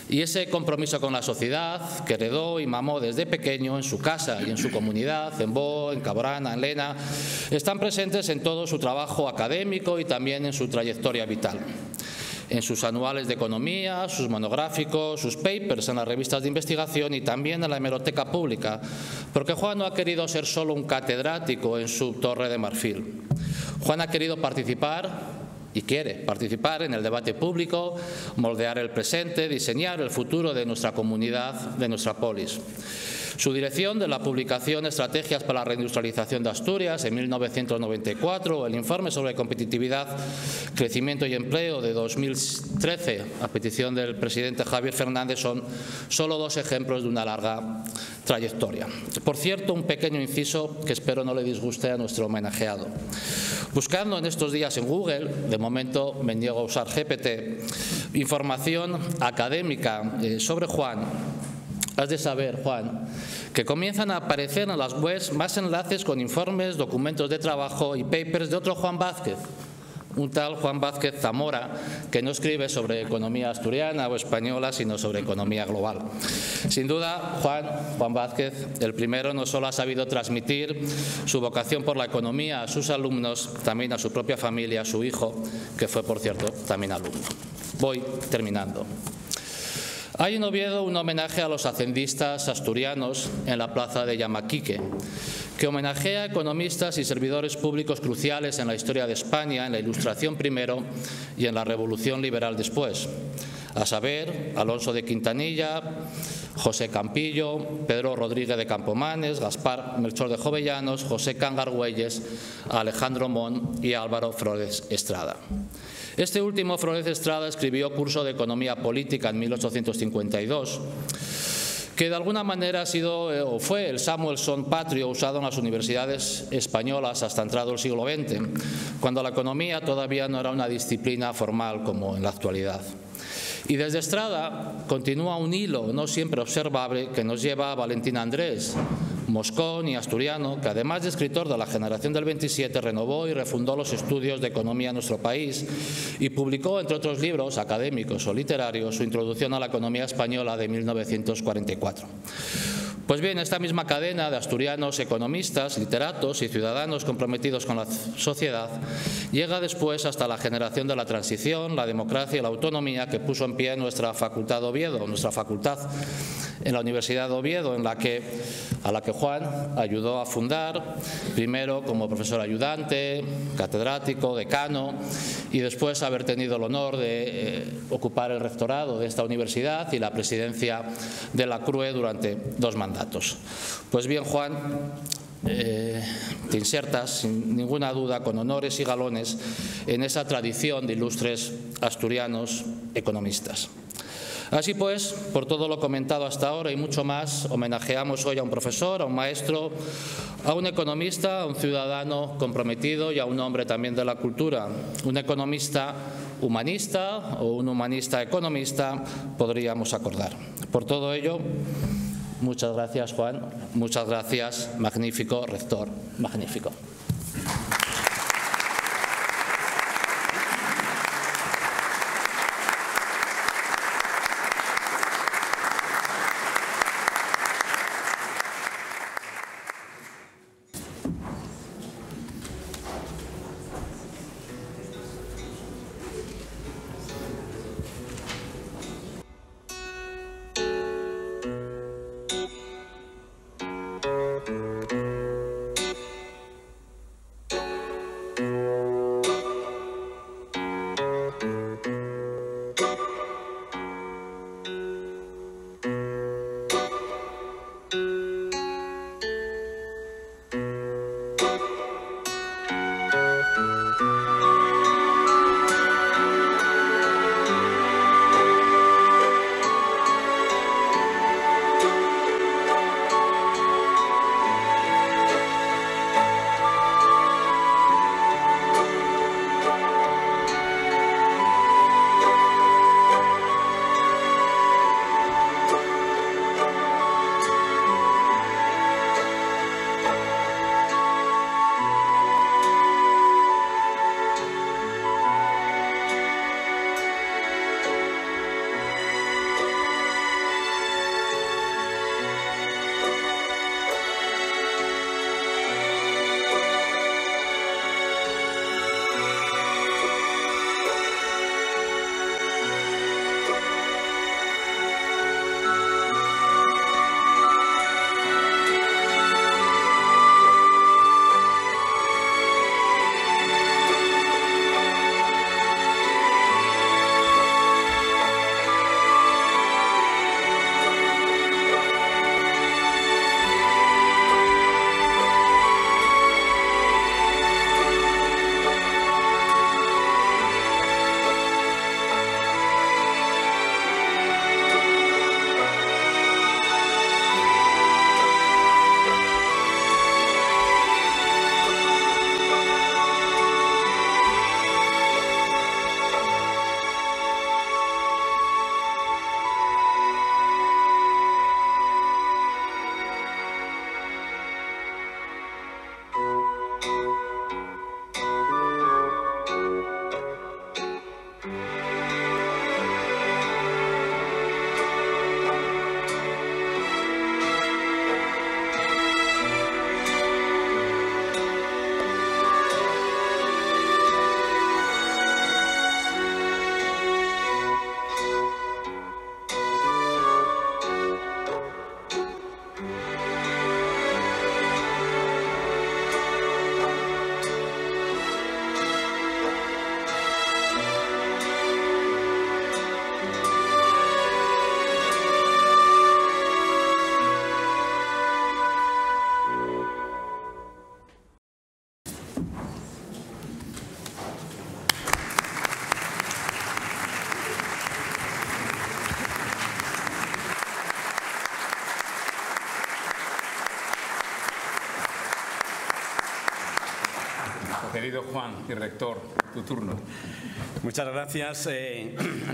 Y ese compromiso con la sociedad que heredó y mamó desde pequeño en su casa y en su comunidad, en Bó, en Cabrana, en Lena, están presentes en todo su trabajo académico y también en su trayectoria vital. En sus anuales de economía, sus monográficos, sus papers en las revistas de investigación y también en la hemeroteca pública, porque Juan no ha querido ser solo un catedrático en su Torre de Marfil. Juan ha querido participar y quiere participar en el debate público, moldear el presente, diseñar el futuro de nuestra comunidad, de nuestra polis. Su dirección de la publicación Estrategias para la reindustrialización de Asturias en 1994, el informe sobre competitividad, crecimiento y empleo de 2013, a petición del presidente Javier Fernández, son solo dos ejemplos de una larga trayectoria. Por cierto, un pequeño inciso que espero no le disguste a nuestro homenajeado. Buscando en estos días en Google, de momento me niego a usar GPT, información académica sobre Juan, has de saber, Juan, que comienzan a aparecer en las webs más enlaces con informes, documentos de trabajo y papers de otro Juan Vázquez, un tal Juan Vázquez Zamora, que no escribe sobre economía asturiana o española, sino sobre economía global. Sin duda, Juan Vázquez, el primero, no solo ha sabido transmitir su vocación por la economía a sus alumnos, también a su propia familia, a su hijo, que fue, por cierto, también alumno. Voy terminando. Hay en Oviedo un homenaje a los hacendistas asturianos en la plaza de Yamaquique, que homenajea a economistas y servidores públicos cruciales en la historia de España, en la Ilustración primero y en la Revolución Liberal después, a saber, Alonso de Quintanilla, José Campillo, Pedro Rodríguez de Campomanes, Gaspar Melchor de Jovellanos, José Cangargüelles, Alejandro Mon y Álvaro Flores Estrada. Este último, Flores Estrada, escribió Curso de Economía Política en 1852, que de alguna manera ha sido o fue el Samuelson patrio usado en las universidades españolas hasta entrado el siglo XX, cuando la economía todavía no era una disciplina formal como en la actualidad. Y desde Estrada continúa un hilo no siempre observable que nos lleva a Valentín Andrés, moscón y asturiano, que además de escritor de la generación del 27, renovó y refundó los estudios de economía en nuestro país y publicó, entre otros libros académicos o literarios, su Introducción a la economía española de 1944. Pues bien, esta misma cadena de asturianos economistas, literatos y ciudadanos comprometidos con la sociedad llega después hasta la generación de la transición, la democracia y la autonomía que puso en pie nuestra Facultad de Oviedo, nuestra facultad en la Universidad de Oviedo, a la que Juan ayudó a fundar, primero como profesor ayudante, catedrático, decano, y después haber tenido el honor de ocupar el rectorado de esta universidad y la presidencia de la CRUE durante 2 mandatos. Pues bien, Juan, te insertas sin ninguna duda con honores y galones en esa tradición de ilustres asturianos economistas. Así pues, por todo lo comentado hasta ahora y mucho más, homenajeamos hoy a un profesor, a un maestro, a un economista, a un ciudadano comprometido y a un hombre también de la cultura. Un economista humanista o un humanista economista, podríamos acordar. Por todo ello, muchas gracias, Juan. Muchas gracias, magnífico rector, magnífico. Querido Juan y rector, tu turno. Muchas gracias,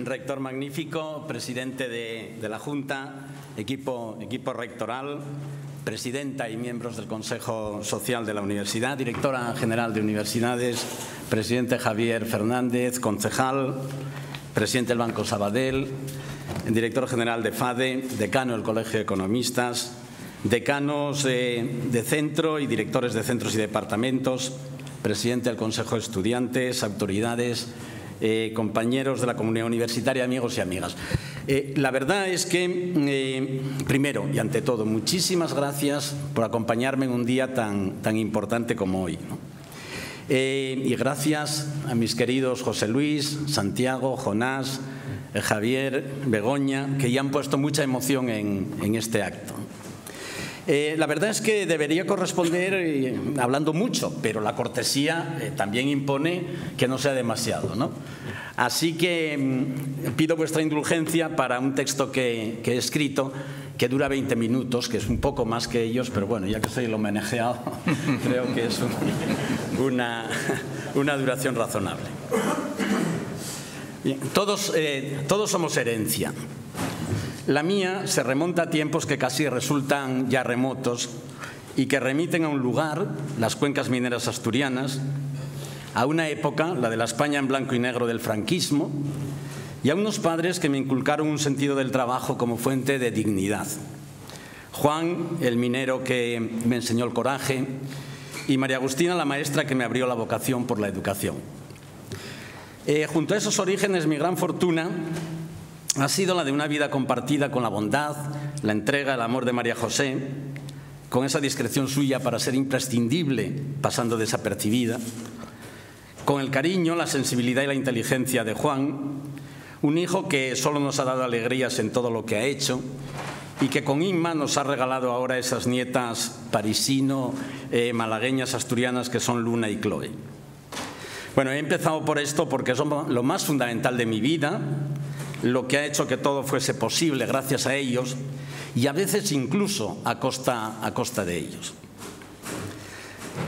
rector magnífico, presidente de la Junta, equipo rectoral, presidenta y miembros del Consejo Social de la Universidad, directora general de Universidades, presidente Javier Fernández, concejal, presidente del Banco Sabadell, director general de FADE, decano del Colegio de Economistas, decanos de centro y directores de centros y departamentos, presidente del Consejo de Estudiantes, autoridades, compañeros de la comunidad universitaria, amigos y amigas. La verdad es que, primero y ante todo, muchísimas gracias por acompañarme en un día tan importante como hoy, ¿no? Y gracias a mis queridos José Luis, Santiago, Jonás, Javier, Begoña, que ya han puesto mucha emoción en este acto. La verdad es que debería corresponder hablando mucho, pero la cortesía también impone que no sea demasiado, ¿no? Así que pido vuestra indulgencia para un texto que he escrito que dura 20 minutos, que es un poco más que ellos, pero bueno, ya que soy el homenajeado, creo que es una duración razonable. Bien, todos somos herencia. La mía se remonta a tiempos que casi resultan ya remotos y que remiten a un lugar, las cuencas mineras asturianas, a una época, la de la España en blanco y negro del franquismo, y a unos padres que me inculcaron un sentido del trabajo como fuente de dignidad. Juan, el minero que me enseñó el coraje, y María Agustina, la maestra que me abrió la vocación por la educación. Junto a esos orígenes, mi gran fortuna ha sido la de una vida compartida con la bondad, la entrega, el amor de María José, con esa discreción suya para ser imprescindible, pasando desapercibida, con el cariño, la sensibilidad y la inteligencia de Juan, un hijo que solo nos ha dado alegrías en todo lo que ha hecho y que con Inma nos ha regalado ahora esas nietas parisino, malagueñas, asturianas, que son Luna y Chloe. Bueno, he empezado por esto porque son lo más fundamental de mi vida, lo que ha hecho que todo fuese posible gracias a ellos y a veces incluso a costa de ellos.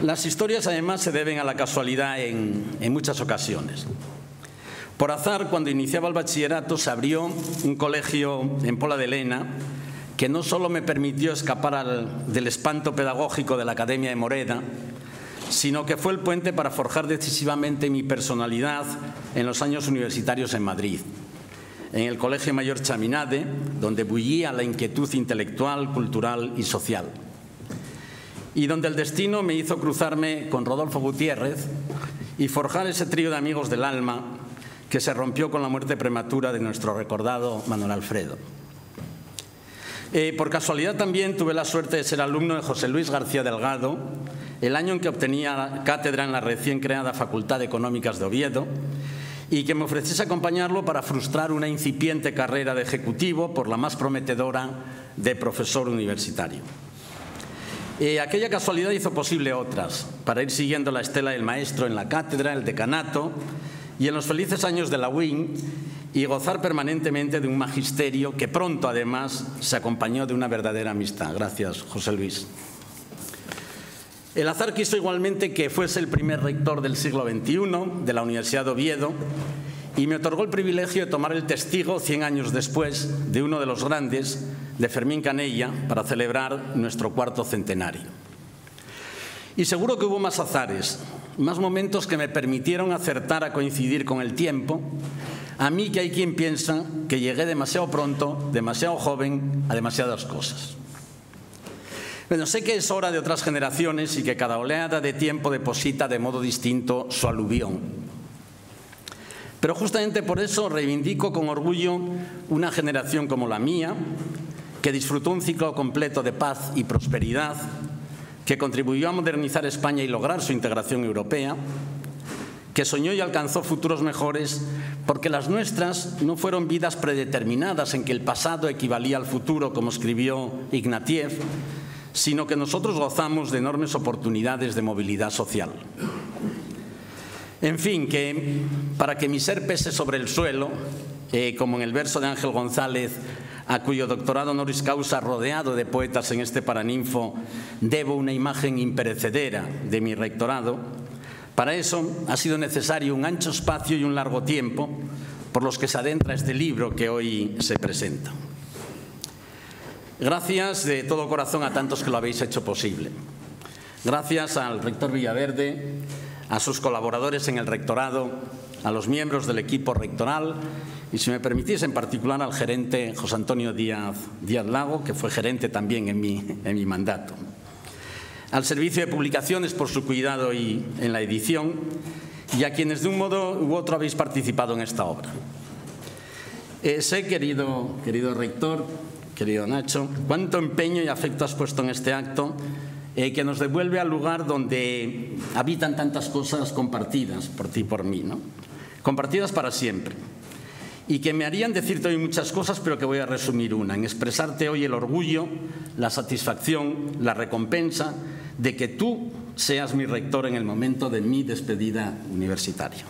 Las historias además se deben a la casualidad en muchas ocasiones. Por azar, cuando iniciaba el bachillerato, se abrió un colegio en Pola de Lena que no solo me permitió escapar del espanto pedagógico de la Academia de Moreda, sino que fue el puente para forjar decisivamente mi personalidad en los años universitarios en Madrid, en el Colegio Mayor Chaminade, donde bullía la inquietud intelectual, cultural y social, y donde el destino me hizo cruzarme con Rodolfo Gutiérrez y forjar ese trío de amigos del alma que se rompió con la muerte prematura de nuestro recordado Manuel Alfredo. Por casualidad también tuve la suerte de ser alumno de José Luis García Delgado, el año en que obtenía cátedra en la recién creada Facultad de Económicas de Oviedo, y que me ofreciese acompañarlo para frustrar una incipiente carrera de ejecutivo por la más prometedora de profesor universitario. Aquella casualidad hizo posible otras, para ir siguiendo la estela del maestro en la cátedra, el decanato y en los felices años de la UIN, y gozar permanentemente de un magisterio que pronto, además, se acompañó de una verdadera amistad. Gracias, José Luis. El azar quiso igualmente que fuese el primer rector del siglo XXI de la Universidad de Oviedo y me otorgó el privilegio de tomar el testigo 100 años después de uno de los grandes, de Fermín Canella, para celebrar nuestro cuarto centenario. Y seguro que hubo más azares, más momentos que me permitieron acertar a coincidir con el tiempo, a mí que hay quien piensa que llegué demasiado pronto, demasiado joven, a demasiadas cosas. Bueno, sé que es hora de otras generaciones y que cada oleada de tiempo deposita de modo distinto su aluvión. Pero justamente por eso reivindico con orgullo una generación como la mía, que disfrutó un ciclo completo de paz y prosperidad, que contribuyó a modernizar España y lograr su integración europea, que soñó y alcanzó futuros mejores, porque las nuestras no fueron vidas predeterminadas en que el pasado equivalía al futuro, como escribió Ignatieff, sino que nosotros gozamos de enormes oportunidades de movilidad social. En fin, que para que mi ser pese sobre el suelo, como en el verso de Ángel González, a cuyo doctorado honoris causa, rodeado de poetas en este Paraninfo, debo una imagen imperecedera de mi rectorado, para eso ha sido necesario un ancho espacio y un largo tiempo por los que se adentra este libro que hoy se presenta. Gracias de todo corazón a tantos que lo habéis hecho posible. Gracias al rector Villaverde, a sus colaboradores en el rectorado, a los miembros del equipo rectoral y, si me permitís, en particular al gerente José Antonio Díaz Lago, que fue gerente también en mi mandato. Al Servicio de Publicaciones por su cuidado en la edición y a quienes de un modo u otro habéis participado en esta obra. Sé, querido rector, querido Nacho, cuánto empeño y afecto has puesto en este acto que nos devuelve al lugar donde habitan tantas cosas compartidas por ti y por mí, ¿no? Compartidas para siempre, y que me harían decirte hoy muchas cosas, pero que voy a resumir una, en expresarte hoy el orgullo, la satisfacción, la recompensa de que tú seas mi rector en el momento de mi despedida universitaria.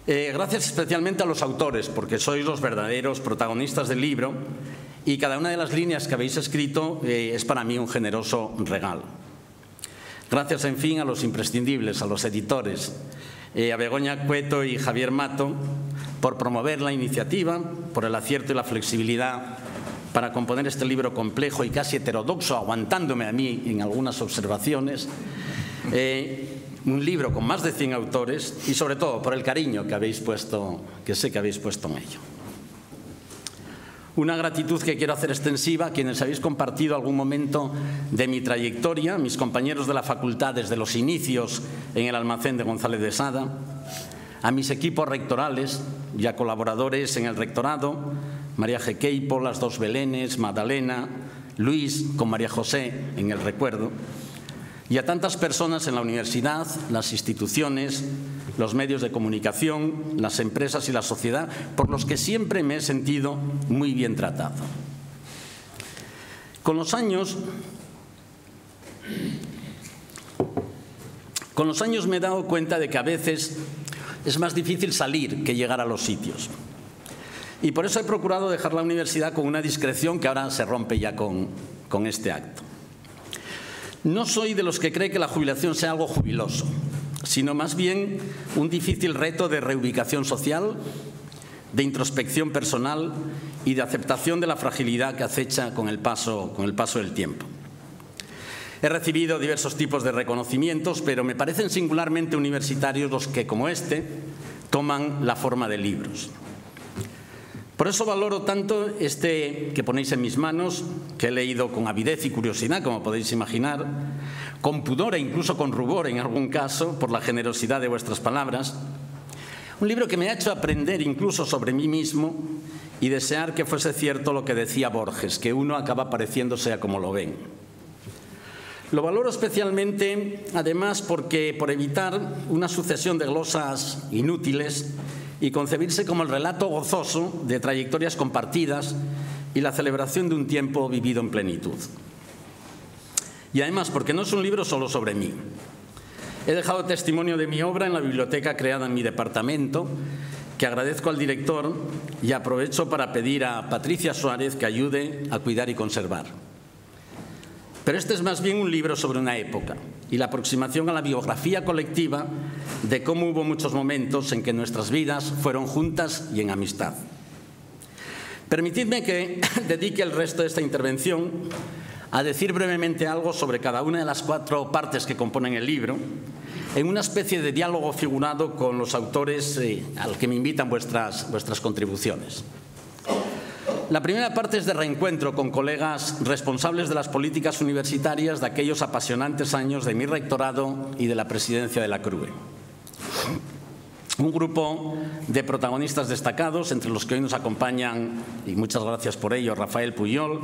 Gracias especialmente a los autores, porque sois los verdaderos protagonistas del libro y cada una de las líneas que habéis escrito es para mí un generoso regalo. Gracias, en fin, a los imprescindibles, a los editores, a Begoña Cueto y Javier Mato, por promover la iniciativa, por el acierto y la flexibilidad para componer este libro complejo y casi heterodoxo, aguantándome a mí en algunas observaciones. Un libro con más de 100 autores y, sobre todo, por el cariño que sé que habéis puesto en ello. Una gratitud que quiero hacer extensiva a quienes habéis compartido algún momento de mi trayectoria, mis compañeros de la facultad desde los inicios en el almacén de González de Sada, a mis equipos rectorales y a colaboradores en el rectorado, María G. Queipo, las dos Belenes, Magdalena, Luis con María José en el recuerdo, y a tantas personas en la universidad, las instituciones, los medios de comunicación, las empresas y la sociedad, por los que siempre me he sentido muy bien tratado. Con los años me he dado cuenta de que a veces es más difícil salir que llegar a los sitios. Y por eso he procurado dejar la universidad con una discreción que ahora se rompe ya con este acto. No soy de los que cree que la jubilación sea algo jubiloso, sino más bien un difícil reto de reubicación social, de introspección personal y de aceptación de la fragilidad que acecha con el paso del tiempo. He recibido diversos tipos de reconocimientos, pero me parecen singularmente universitarios los que, como este, toman la forma de libros. Por eso valoro tanto este que ponéis en mis manos, que he leído con avidez y curiosidad, como podéis imaginar, con pudor e incluso con rubor en algún caso, por la generosidad de vuestras palabras. Un libro que me ha hecho aprender incluso sobre mí mismo y desear que fuese cierto lo que decía Borges, que uno acaba pareciéndose a como lo ven. Lo valoro especialmente, además, porque por evitar una sucesión de glosas inútiles y concebirse como el relato gozoso de trayectorias compartidas y la celebración de un tiempo vivido en plenitud. Y además, porque no es un libro solo sobre mí. He dejado testimonio de mi obra en la biblioteca creada en mi departamento, que agradezco al director y aprovecho para pedir a Patricia Suárez que ayude a cuidar y conservar. Pero este es más bien un libro sobre una época y la aproximación a la biografía colectiva de cómo hubo muchos momentos en que nuestras vidas fueron juntas y en amistad. Permitidme que dedique el resto de esta intervención a decir brevemente algo sobre cada una de las 4 partes que componen el libro, en una especie de diálogo figurado con los autores al que me invitan vuestras contribuciones. La primera parte es de reencuentro con colegas responsables de las políticas universitarias de aquellos apasionantes años de mi rectorado y de la presidencia de la CRUE. Un grupo de protagonistas destacados, entre los que hoy nos acompañan, y muchas gracias por ello, Rafael Puyol,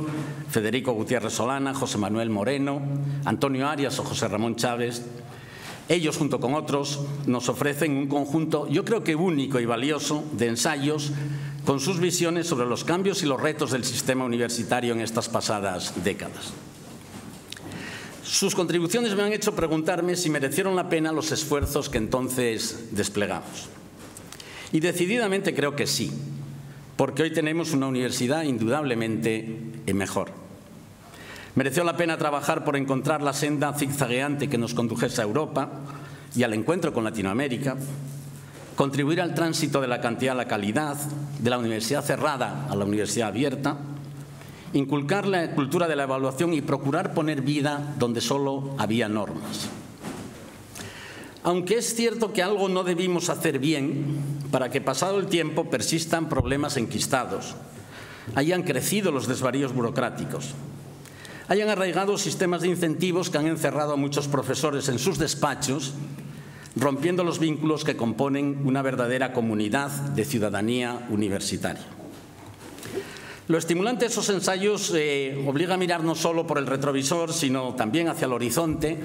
Federico Gutiérrez Solana, José Manuel Moreno, Antonio Arias o José Ramón Chávez. Ellos, junto con otros, nos ofrecen un conjunto, yo creo que único y valioso, de ensayos con sus visiones sobre los cambios y los retos del sistema universitario en estas pasadas décadas. Sus contribuciones me han hecho preguntarme si merecieron la pena los esfuerzos que entonces desplegamos. Y decididamente creo que sí, porque hoy tenemos una universidad indudablemente mejor. Mereció la pena trabajar por encontrar la senda zigzagueante que nos condujese a Europa y al encuentro con Latinoamérica, contribuir al tránsito de la cantidad a la calidad, de la universidad cerrada a la universidad abierta, inculcar la cultura de la evaluación y procurar poner vida donde solo había normas. Aunque es cierto que algo no debimos hacer bien para que pasado el tiempo persistan problemas enquistados, hayan crecido los desvaríos burocráticos, hayan arraigado sistemas de incentivos que han encerrado a muchos profesores en sus despachos, rompiendo los vínculos que componen una verdadera comunidad de ciudadanía universitaria. Lo estimulante de esos ensayos obliga a mirar no solo por el retrovisor, sino también hacia el horizonte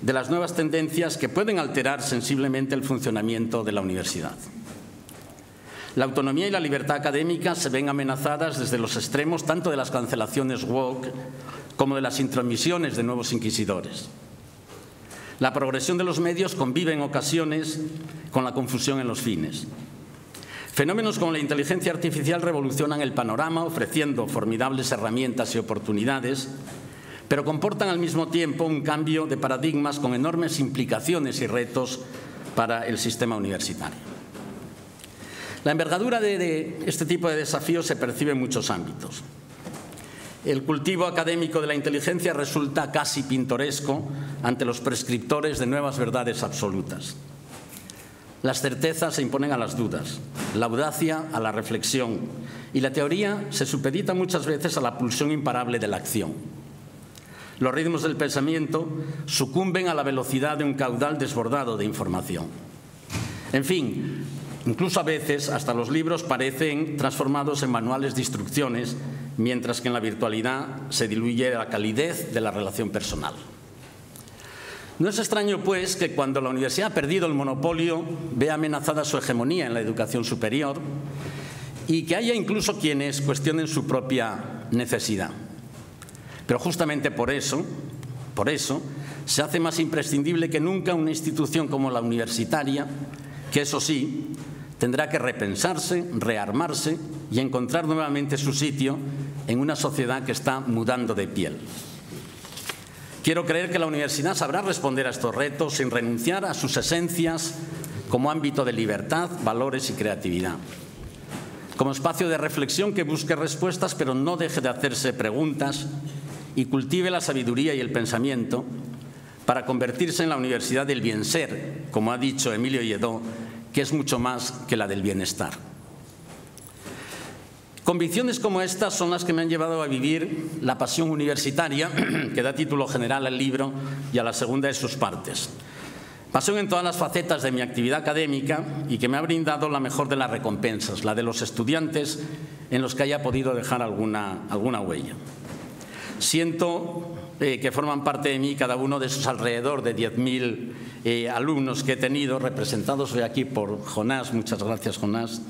de las nuevas tendencias que pueden alterar sensiblemente el funcionamiento de la universidad. La autonomía y la libertad académica se ven amenazadas desde los extremos tanto de las cancelaciones woke como de las intromisiones de nuevos inquisidores. La progresión de los medios convive en ocasiones con la confusión en los fines. Fenómenos como la inteligencia artificial revolucionan el panorama, ofreciendo formidables herramientas y oportunidades, pero comportan al mismo tiempo un cambio de paradigmas con enormes implicaciones y retos para el sistema universitario. La envergadura de este tipo de desafíos se percibe en muchos ámbitos. El cultivo académico de la inteligencia resulta casi pintoresco ante los prescriptores de nuevas verdades absolutas. Las certezas se imponen a las dudas, la audacia a la reflexión y la teoría se supedita muchas veces a la pulsión imparable de la acción. Los ritmos del pensamiento sucumben a la velocidad de un caudal desbordado de información. En fin, incluso a veces hasta los libros parecen transformados en manuales de instrucciones, mientras que en la virtualidad se diluye la calidez de la relación personal. No es extraño, pues, que cuando la universidad ha perdido el monopolio vea amenazada su hegemonía en la educación superior y que haya incluso quienes cuestionen su propia necesidad. Pero justamente por eso se hace más imprescindible que nunca una institución como la universitaria, que eso sí, tendrá que repensarse, rearmarse y encontrar nuevamente su sitio en una sociedad que está mudando de piel. Quiero creer que la universidad sabrá responder a estos retos sin renunciar a sus esencias como ámbito de libertad, valores y creatividad. Como espacio de reflexión que busque respuestas, pero no deje de hacerse preguntas y cultive la sabiduría y el pensamiento para convertirse en la universidad del bien ser, como ha dicho Emilio Lledó, que es mucho más que la del bienestar. Convicciones como estas son las que me han llevado a vivir la pasión universitaria, que da título general al libro y a la segunda de sus partes. Pasión en todas las facetas de mi actividad académica y que me ha brindado la mejor de las recompensas, la de los estudiantes en los que haya podido dejar alguna huella. Siento que forman parte de mí cada uno de esos alrededor de 10.000 alumnos que he tenido, representados hoy aquí por Jonás, muchas gracias Jonás,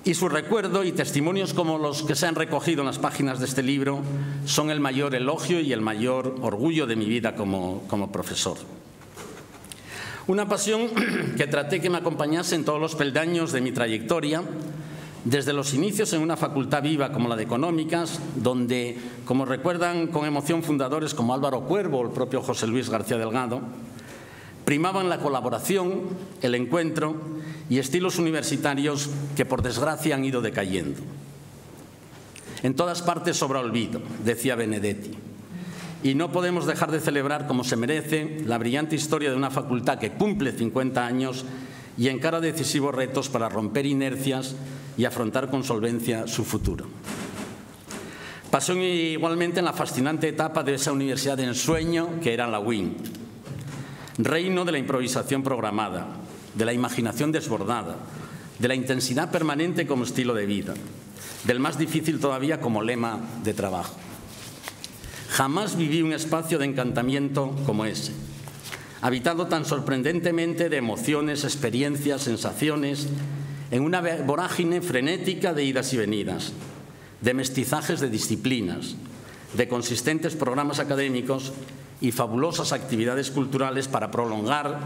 y su recuerdo y testimonios como los que se han recogido en las páginas de este libro son el mayor elogio y el mayor orgullo de mi vida como profesor. Una pasión que traté que me acompañase en todos los peldaños de mi trayectoria, desde los inicios en una facultad viva como la de Económicas, donde, como recuerdan con emoción fundadores como Álvaro Cuervo o el propio José Luis García Delgado, primaban la colaboración, el encuentro y estilos universitarios que por desgracia han ido decayendo. En todas partes sobra olvido, decía Benedetti, y no podemos dejar de celebrar como se merece la brillante historia de una facultad que cumple 50 años y encara decisivos retos para romper inercias y afrontar con solvencia su futuro. Pasó igualmente en la fascinante etapa de esa universidad de ensueño que era la UIN, reino de la improvisación programada, de la imaginación desbordada, de la intensidad permanente como estilo de vida, del más difícil todavía como lema de trabajo. Jamás viví un espacio de encantamiento como ese, habitado tan sorprendentemente de emociones, experiencias, sensaciones, en una vorágine frenética de idas y venidas, de mestizajes de disciplinas, de consistentes programas académicos y fabulosas actividades culturales para prolongar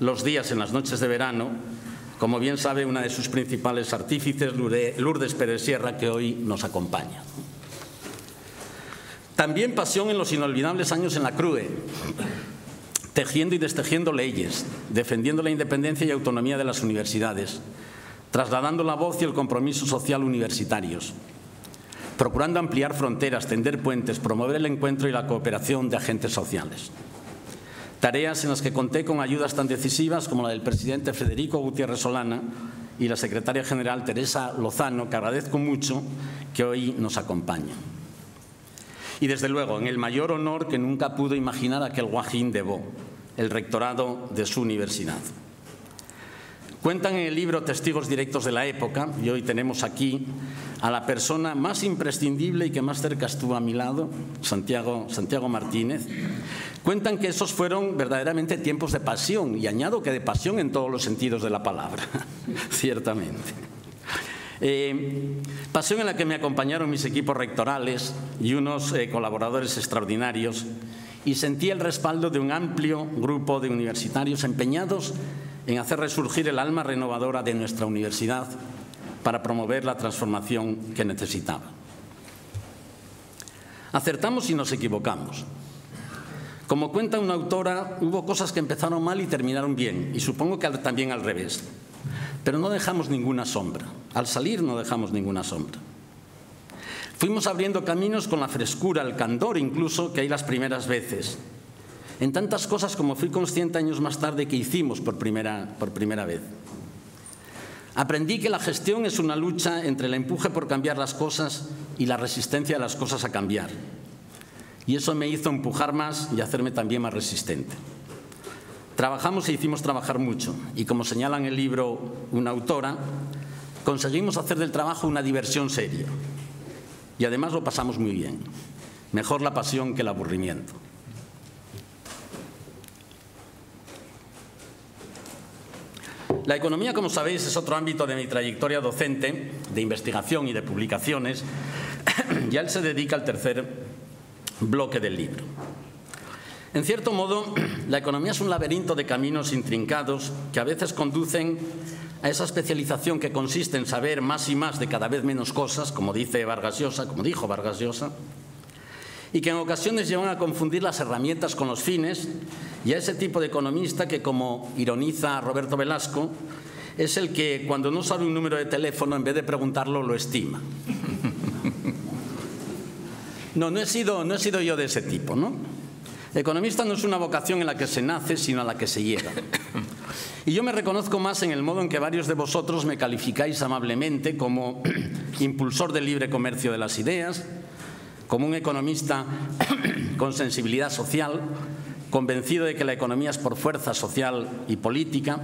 los días en las noches de verano, como bien sabe una de sus principales artífices, Lourdes Pérez Sierra, que hoy nos acompaña. También pasión en los inolvidables años en la CRUE, tejiendo y destejiendo leyes, defendiendo la independencia y autonomía de las universidades, trasladando la voz y el compromiso social universitarios, procurando ampliar fronteras, tender puentes, promover el encuentro y la cooperación de agentes sociales. Tareas en las que conté con ayudas tan decisivas como la del presidente Federico Gutiérrez Solana y la secretaria general Teresa Lozano, que agradezco mucho que hoy nos acompaña. Y desde luego, en el mayor honor que nunca pudo imaginar aquel Joaquín Debó, el rectorado de su universidad. Cuentan en el libro testigos directos de la época, y hoy tenemos aquí a la persona más imprescindible y que más cerca estuvo a mi lado, Santiago Martínez. Cuentan que esos fueron verdaderamente tiempos de pasión, y añado que de pasión en todos los sentidos de la palabra, ciertamente. Pasión en la que me acompañaron mis equipos rectorales y unos colaboradores extraordinarios, y sentí el respaldo de un amplio grupo de universitarios empeñados en hacer resurgir el alma renovadora de nuestra universidad para promover la transformación que necesitaba. Acertamos y nos equivocamos. Como cuenta una autora, hubo cosas que empezaron mal y terminaron bien, y supongo que también al revés. Pero no dejamos ninguna sombra. Al salir no dejamos ninguna sombra. Fuimos abriendo caminos con la frescura, el candor incluso, que hay las primeras veces. En tantas cosas como fui consciente años más tarde que hicimos por primera vez. Aprendí que la gestión es una lucha entre el empuje por cambiar las cosas y la resistencia de las cosas a cambiar. Y eso me hizo empujar más y hacerme también más resistente. Trabajamos e hicimos trabajar mucho, y como señala en el libro una autora, conseguimos hacer del trabajo una diversión seria. Y además lo pasamos muy bien. Mejor la pasión que el aburrimiento. La economía, como sabéis, es otro ámbito de mi trayectoria docente, de investigación y de publicaciones, y a él se dedica el tercer bloque del libro. En cierto modo, la economía es un laberinto de caminos intrincados que a veces conducen a esa especialización que consiste en saber más y más de cada vez menos cosas, como dijo Vargas Llosa, y que en ocasiones llevan a confundir las herramientas con los fines, y a ese tipo de economista que, como ironiza Roberto Velasco, es el que cuando no sabe un número de teléfono, en vez de preguntarlo, lo estima. No he sido yo de ese tipo, ¿no? Economista no es una vocación en la que se nace, sino a la que se llega. Y yo me reconozco más en el modo en que varios de vosotros me calificáis amablemente como impulsor del libre comercio de las ideas, como un economista con sensibilidad social, convencido de que la economía es por fuerza social y política,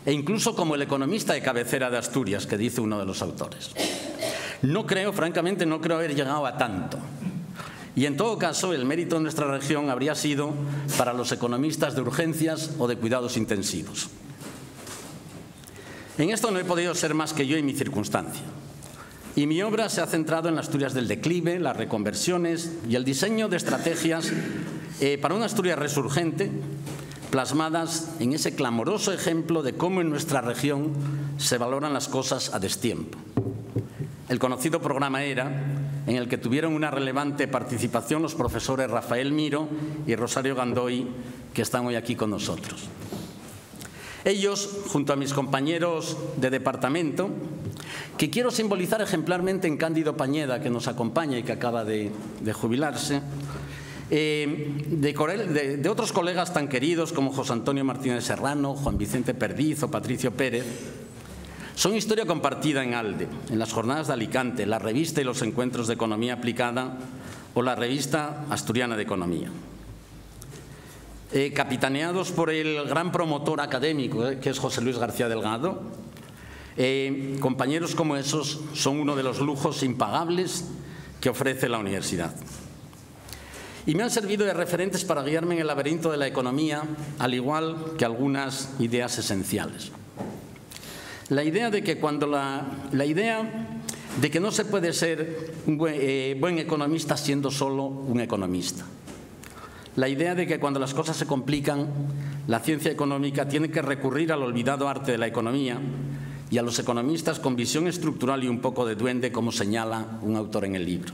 e incluso como el economista de cabecera de Asturias, que dice uno de los autores. Francamente, no creo haber llegado a tanto. Y en todo caso, el mérito de nuestra región habría sido para los economistas de urgencias o de cuidados intensivos. En esto no he podido ser más que yo y mi circunstancia. Y mi obra se ha centrado en las Asturias del declive, las reconversiones y el diseño de estrategias para una Asturias resurgente, plasmadas en ese clamoroso ejemplo de cómo en nuestra región se valoran las cosas a destiempo. El conocido programa ERA, en el que tuvieron una relevante participación los profesores Rafael Miro y Rosario Gandoy, que están hoy aquí con nosotros. Ellos, junto a mis compañeros de departamento, que quiero simbolizar ejemplarmente en Cándido Pañeda, que nos acompaña y que acaba de jubilarse, de otros colegas tan queridos como José Antonio Martínez Serrano, Juan Vicente Perdiz o Patricio Pérez, son historia compartida en ALDE, en las jornadas de Alicante, la revista y los encuentros de economía aplicada o la revista asturiana de economía. Capitaneados por el gran promotor académico, que es José Luis García Delgado, compañeros como esos son uno de los lujos impagables que ofrece la universidad. Y me han servido de referentes para guiarme en el laberinto de la economía, al igual que algunas ideas esenciales. La idea de que no se puede ser un buen economista siendo solo un economista. La idea de que cuando las cosas se complican, la ciencia económica tiene que recurrir al olvidado arte de la economía y a los economistas con visión estructural y un poco de duende, como señala un autor en el libro.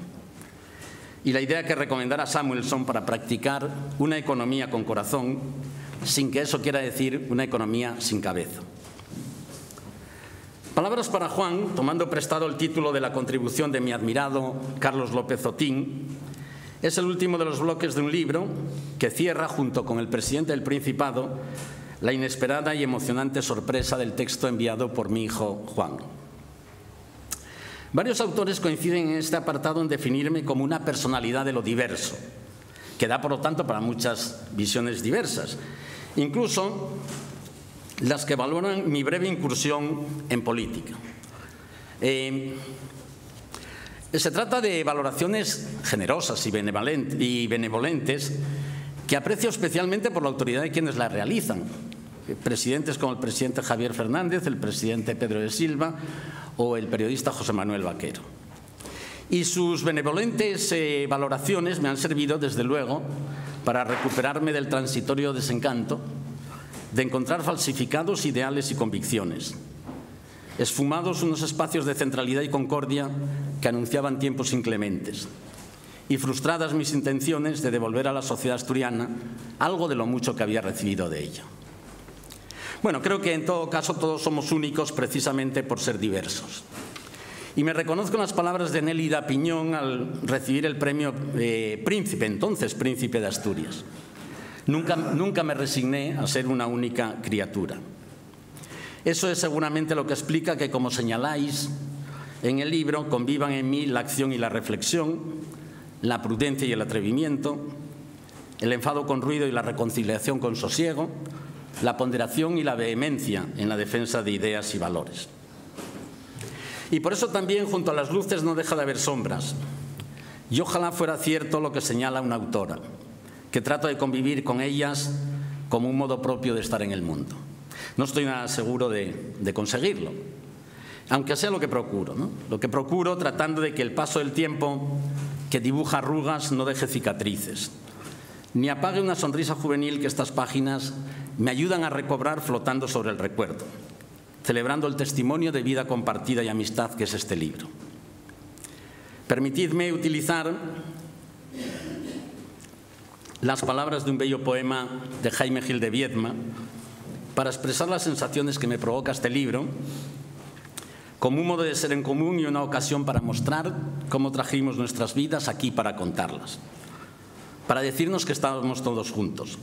Y la idea que recomendara Samuelson para practicar una economía con corazón, sin que eso quiera decir una economía sin cabeza. Palabras para Juan, tomando prestado el título de la contribución de mi admirado Carlos López Otín, es el último de los bloques de un libro que cierra, junto con el presidente del Principado, la inesperada y emocionante sorpresa del texto enviado por mi hijo Juan. Varios autores coinciden en este apartado en definirme como una personalidad de lo diverso, que da, por lo tanto, para muchas visiones diversas, incluso las que valoran mi breve incursión en política. Se trata de valoraciones generosas y benevolentes que aprecio especialmente por la autoridad de quienes las realizan. Presidentes como el presidente Javier Fernández, el presidente Pedro de Silva o el periodista José Manuel Vaquero. Y sus benevolentes valoraciones me han servido, desde luego, para recuperarme del transitorio desencanto de encontrar falsificados ideales y convicciones. esfumados unos espacios de centralidad y concordia que anunciaban tiempos inclementes, y frustradas mis intenciones de devolver a la sociedad asturiana algo de lo mucho que había recibido de ella. Bueno, creo que en todo caso todos somos únicos precisamente por ser diversos. Y me reconozco en las palabras de Nélida Piñón al recibir el premio Príncipe, entonces Príncipe de Asturias. Nunca me resigné a ser una única criatura. Eso es seguramente lo que explica que, como señaláis en el libro, convivan en mí la acción y la reflexión, la prudencia y el atrevimiento, el enfado con ruido y la reconciliación con sosiego, la ponderación y la vehemencia en la defensa de ideas y valores. Y por eso también junto a las luces no deja de haber sombras. Y ojalá fuera cierto lo que señala una autora, que trato de convivir con ellas como un modo propio de estar en el mundo. No estoy nada seguro de conseguirlo, aunque sea lo que procuro, ¿no? Lo que procuro tratando de que el paso del tiempo que dibuja arrugas no deje cicatrices, ni apague una sonrisa juvenil que estas páginas me ayudan a recobrar flotando sobre el recuerdo, celebrando el testimonio de vida compartida y amistad que es este libro. Permitidme utilizar las palabras de un bello poema de Jaime Gil de Viedma para expresar las sensaciones que me provoca este libro, como un modo de ser en común y una ocasión para mostrar cómo trajimos nuestras vidas aquí para contarlas, para decirnos que estábamos todos juntos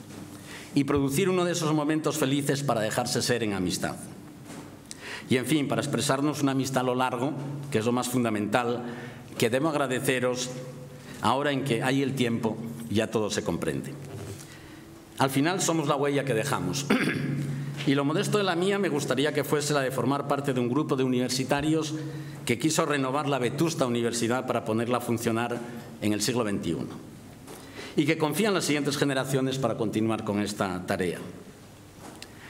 y producir uno de esos momentos felices para dejarse ser en amistad. Y, en fin, para expresarnos una amistad a lo largo, que es lo más fundamental, que debo agradeceros ahora en que hay el tiempo y ya todo se comprende. Al final somos la huella que dejamos. Y lo modesto de la mía me gustaría que fuese la de formar parte de un grupo de universitarios que quiso renovar la vetusta universidad para ponerla a funcionar en el siglo XXI. Y que confía en las siguientes generaciones para continuar con esta tarea.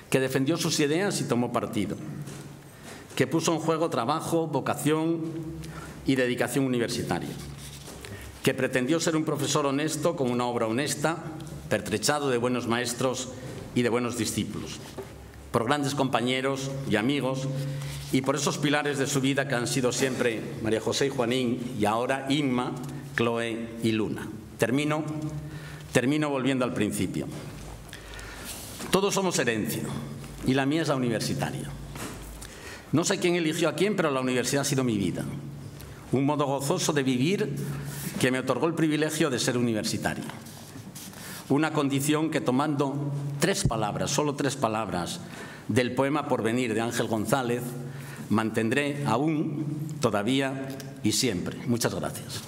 Que defendió sus ideas y tomó partido. Que puso en juego trabajo, vocación y dedicación universitaria. Que pretendió ser un profesor honesto con una obra honesta, pertrechado de buenos maestros y de buenos discípulos, por grandes compañeros y amigos y por esos pilares de su vida que han sido siempre María José y Juanín y ahora Inma, Chloe y Luna. Termino volviendo al principio. Todos somos herencia y la mía es la universitaria. No sé quién eligió a quién, pero la universidad ha sido mi vida. Un modo gozoso de vivir que me otorgó el privilegio de ser universitario. Una condición que, tomando tres palabras, solo tres palabras, del poema Porvenir de Ángel González, mantendré aún, todavía y siempre. Muchas gracias.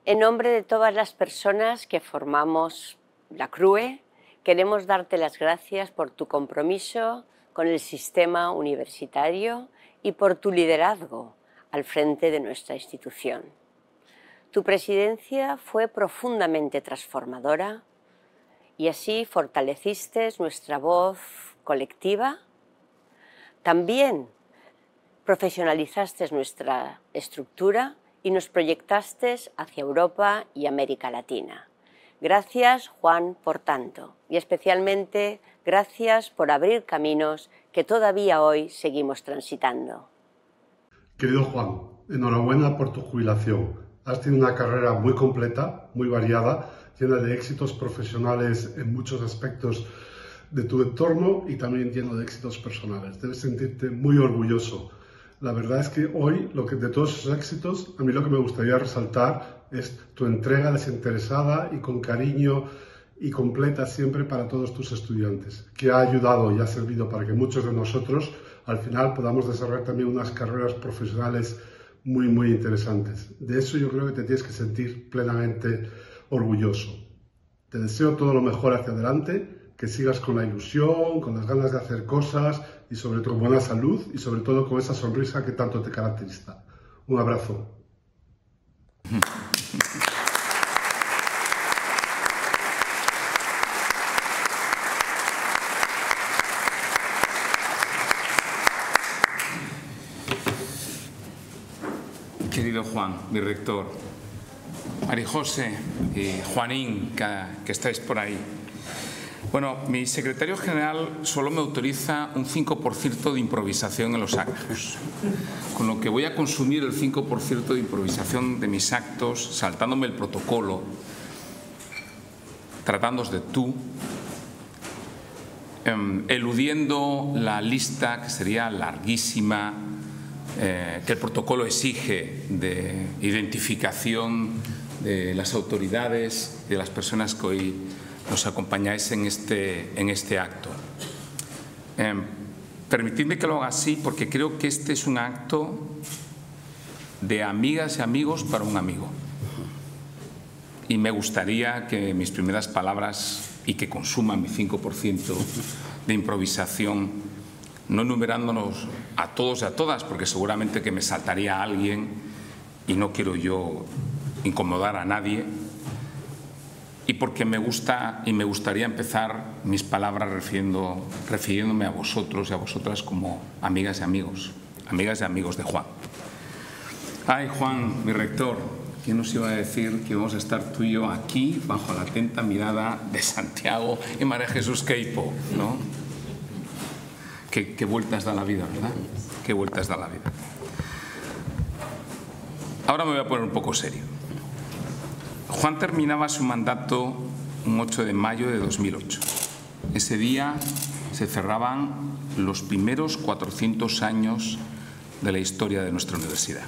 En nombre de todas las personas que formamos la CRUE, queremos darte las gracias por tu compromiso con el sistema universitario y por tu liderazgo al frente de nuestra institución. Tu presidencia fue profundamente transformadora y así fortaleciste nuestra voz colectiva. También profesionalizaste nuestra estructura y nos proyectaste hacia Europa y América Latina. Gracias, Juan, por tanto, y especialmente gracias por abrir caminos que todavía hoy seguimos transitando. Querido Juan, enhorabuena por tu jubilación. Has tenido una carrera muy completa, muy variada, llena de éxitos profesionales en muchos aspectos de tu entorno y también lleno de éxitos personales. Debes sentirte muy orgulloso. La verdad es que hoy, de todos esos éxitos, a mí lo que me gustaría resaltar es tu entrega desinteresada y con cariño y completa siempre para todos tus estudiantes, que ha ayudado y ha servido para que muchos de nosotros al final podamos desarrollar también unas carreras profesionales muy, muy interesantes. De eso yo creo que te tienes que sentir plenamente orgulloso. Te deseo todo lo mejor hacia adelante, que sigas con la ilusión, con las ganas de hacer cosas y sobre todo buena salud y sobre todo con esa sonrisa que tanto te caracteriza. Un abrazo. Querido Juan, mi rector, María José y Juanín, que estáis por ahí. Bueno, mi secretario general solo me autoriza un 5% de improvisación en los actos, con lo que voy a consumir el 5% de improvisación de mis actos, saltándome el protocolo, tratándoos de tú, eludiendo la lista que sería larguísima, que el protocolo exige de identificación de las autoridades y de las personas que hoy nos acompañáis en este acto. Permitidme que lo haga así porque creo que este es un acto de amigas y amigos para un amigo. Y me gustaría que mis primeras palabras, y que consuman mi 5% de improvisación, no enumerándonos a todos y a todas, porque seguramente que me saltaría alguien y no quiero yo incomodar a nadie, y porque me gusta y me gustaría empezar mis palabras refiriéndome a vosotros y a vosotras como amigas y amigos de Juan. Ay, Juan, mi rector, ¿quién nos iba a decir que íbamos a estar tú y yo aquí bajo la atenta mirada de Santiago y María Jesús Queipo, ¿no? Qué vueltas da la vida, ¿verdad? Qué vueltas da la vida. Ahora me voy a poner un poco serio. Juan terminaba su mandato un 8 de mayo de 2008. Ese día se cerraban los primeros 400 años de la historia de nuestra universidad.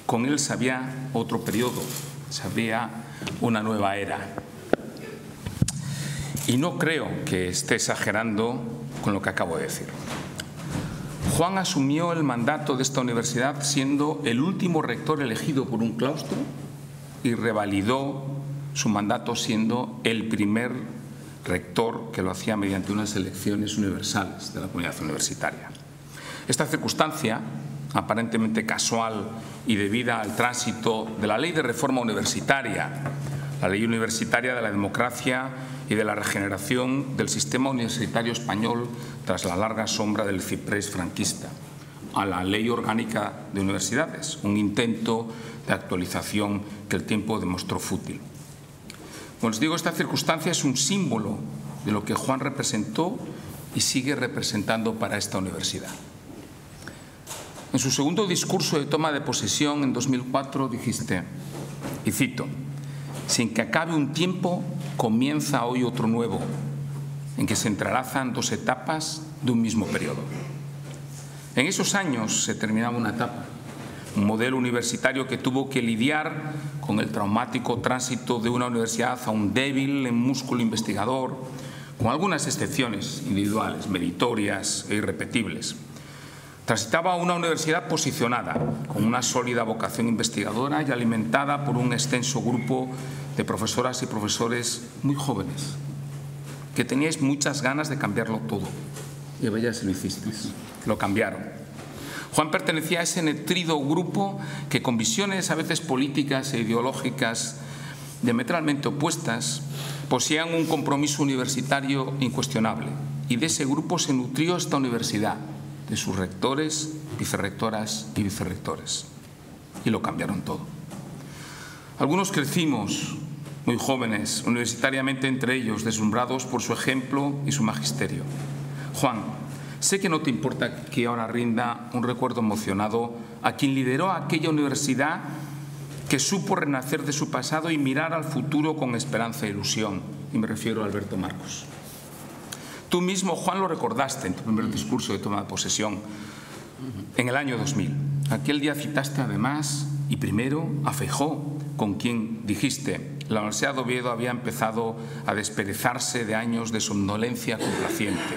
Con él se abría otro periodo, se abría una nueva era. Y no creo que esté exagerando con lo que acabo de decir. Juan asumió el mandato de esta universidad siendo el último rector elegido por un claustro y revalidó su mandato siendo el primer rector que lo hacía mediante unas elecciones universales de la comunidad universitaria. Esta circunstancia, aparentemente casual y debida al tránsito de la Ley de Reforma Universitaria, la Ley Universitaria de la Democracia y de la regeneración del sistema universitario español tras la larga sombra del ciprés franquista, a la Ley Orgánica de Universidades, un intento de actualización que el tiempo demostró fútil. Como les digo, esta circunstancia es un símbolo de lo que Juan representó y sigue representando para esta universidad. En su segundo discurso de toma de posesión en 2004 dijiste, y cito, «Sin que acabe un tiempo, comienza hoy otro nuevo, en que se entrelazan dos etapas de un mismo periodo». En esos años se terminaba una etapa, un modelo universitario que tuvo que lidiar con el traumático tránsito de una universidad aún débil en músculo investigador, con algunas excepciones individuales, meritorias e irrepetibles. Transitaba una universidad posicionada, con una sólida vocación investigadora y alimentada por un extenso grupo de profesoras y profesores muy jóvenes, que teníais muchas ganas de cambiarlo todo. Y vaya si lo hicisteis, lo cambiaron. Juan pertenecía a ese nutrido grupo que, con visiones a veces políticas e ideológicas diametralmente opuestas, poseían un compromiso universitario incuestionable. Y de ese grupo se nutrió esta universidad, de sus rectores, vicerrectoras y vicerrectores. Y lo cambiaron todo. Algunos crecimos muy jóvenes, universitariamente entre ellos, deslumbrados por su ejemplo y su magisterio. Juan, sé que no te importa que ahora rinda un recuerdo emocionado a quien lideró aquella universidad que supo renacer de su pasado y mirar al futuro con esperanza e ilusión. Y me refiero a Alberto Marcos. Tú mismo, Juan, lo recordaste en tu primer discurso de toma de posesión en el año 2000. Aquel día citaste además, y primero, a Feijóo, con quien dijiste, la Universidad de Oviedo había empezado a desperezarse de años de somnolencia complaciente.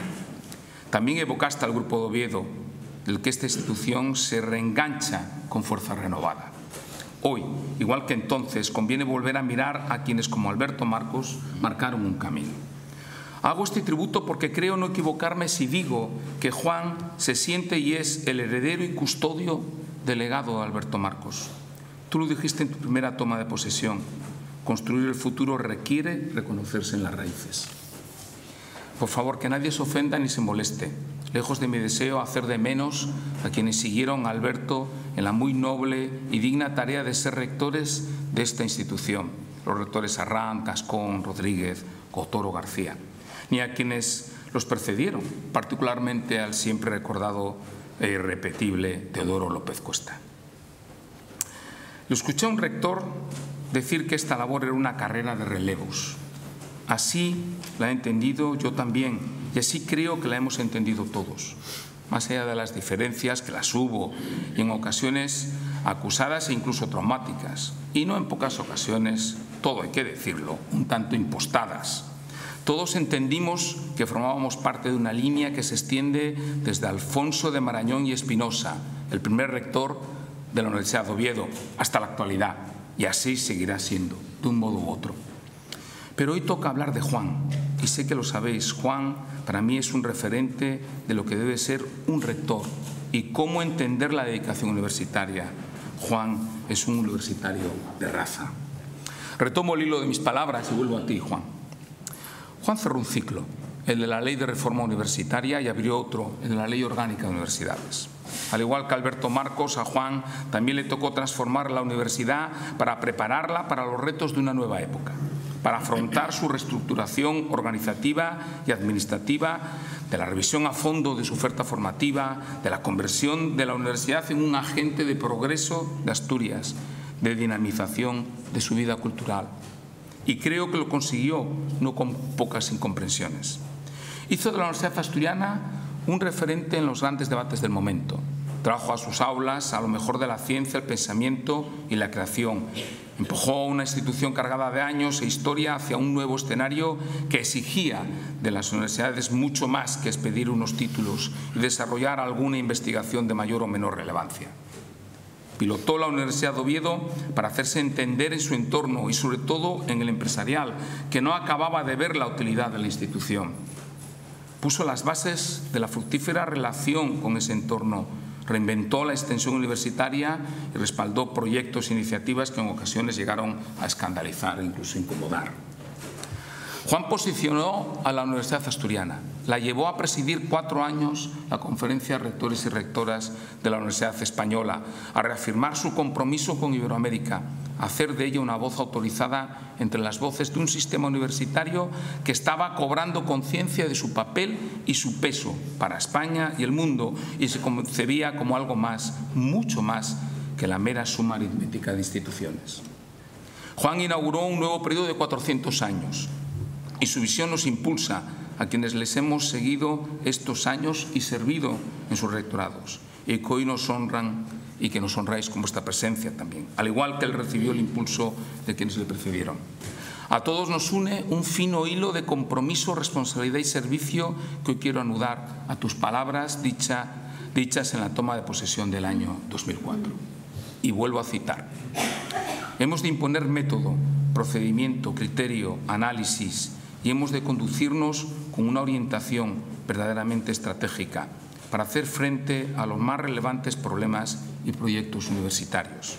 También evocaste al Grupo de Oviedo, del que esta institución se reengancha con fuerza renovada. Hoy, igual que entonces, conviene volver a mirar a quienes, como Alberto Marcos, marcaron un camino. Hago este tributo porque creo no equivocarme si digo que Juan se siente y es el heredero y custodio del legado de Alberto Marcos. Tú lo dijiste en tu primera toma de posesión. Construir el futuro requiere reconocerse en las raíces. Por favor, que nadie se ofenda ni se moleste. Lejos de mi deseo hacer de menos a quienes siguieron a Alberto en la muy noble y digna tarea de ser rectores de esta institución. Los rectores Arranz, Gascón, Rodríguez, Cotoro, García. Ni a quienes los precedieron, particularmente al siempre recordado e irrepetible Teodoro López Cuesta. Lo escuché a un rector decir que esta labor era una carrera de relevos. Así la he entendido yo también, y así creo que la hemos entendido todos. Más allá de las diferencias, que las hubo, y en ocasiones acusadas e incluso traumáticas, y no en pocas ocasiones, todo hay que decirlo, un tanto impostadas. Todos entendimos que formábamos parte de una línea que se extiende desde Alfonso de Marañón y Espinosa, el primer rector de la Universidad de Oviedo, hasta la actualidad, y así seguirá siendo, de un modo u otro. Pero hoy toca hablar de Juan, y sé que lo sabéis. Juan para mí es un referente de lo que debe ser un rector y cómo entender la dedicación universitaria. Juan es un universitario de raza. Retomo el hilo de mis palabras y vuelvo a ti, Juan. Juan cerró un ciclo, el de la Ley de Reforma Universitaria, y abrió otro, el de la Ley Orgánica de Universidades. Al igual que Alberto Marcos, a Juan también le tocó transformar la universidad para prepararla para los retos de una nueva época, para afrontar su reestructuración organizativa y administrativa, de la revisión a fondo de su oferta formativa, de la conversión de la universidad en un agente de progreso de Asturias, de dinamización de su vida cultural. Y creo que lo consiguió, no con pocas incomprensiones. Hizo de la Universidad Asturiana un referente en los grandes debates del momento. Trajo a sus aulas a lo mejor de la ciencia, el pensamiento y la creación. Empujó una institución cargada de años e historia hacia un nuevo escenario que exigía de las universidades mucho más que expedir unos títulos y desarrollar alguna investigación de mayor o menor relevancia. Pilotó la Universidad de Oviedo para hacerse entender en su entorno y sobre todo en el empresarial, que no acababa de ver la utilidad de la institución. Puso las bases de la fructífera relación con ese entorno, reinventó la extensión universitaria y respaldó proyectos e iniciativas que en ocasiones llegaron a escandalizar e incluso incomodar. Juan posicionó a la Universidad Asturiana, la llevó a presidir 4 años la Conferencia de Rectores y Rectoras de la Universidad Española, a reafirmar su compromiso con Iberoamérica, a hacer de ella una voz autorizada entre las voces de un sistema universitario que estaba cobrando conciencia de su papel y su peso para España y el mundo, y se concebía como algo más, mucho más, que la mera suma aritmética de instituciones. Juan inauguró un nuevo periodo de 400 años, y su visión nos impulsa a quienes les hemos seguido estos años y servido en sus rectorados, y que hoy nos honran y que nos honráis con vuestra presencia también, al igual que él recibió el impulso de quienes le precedieron. A todos nos une un fino hilo de compromiso, responsabilidad y servicio que hoy quiero anudar a tus palabras dichas en la toma de posesión del año 2004. Y vuelvo a citar: hemos de imponer método, procedimiento, criterio, análisis, y hemos de conducirnos con una orientación verdaderamente estratégica para hacer frente a los más relevantes problemas y proyectos universitarios.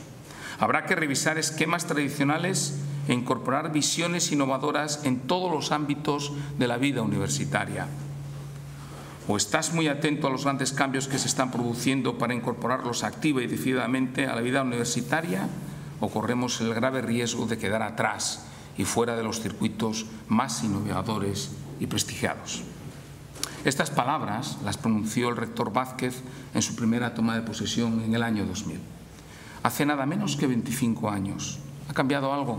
Habrá que revisar esquemas tradicionales e incorporar visiones innovadoras en todos los ámbitos de la vida universitaria. O estás muy atento a los grandes cambios que se están produciendo para incorporarlos activa y decididamente a la vida universitaria, o corremos el grave riesgo de quedar atrás y fuera de los circuitos más innovadores y prestigiados. Estas palabras las pronunció el rector Vázquez en su primera toma de posesión en el año 2000. Hace nada menos que 25 años. ¿Ha cambiado algo?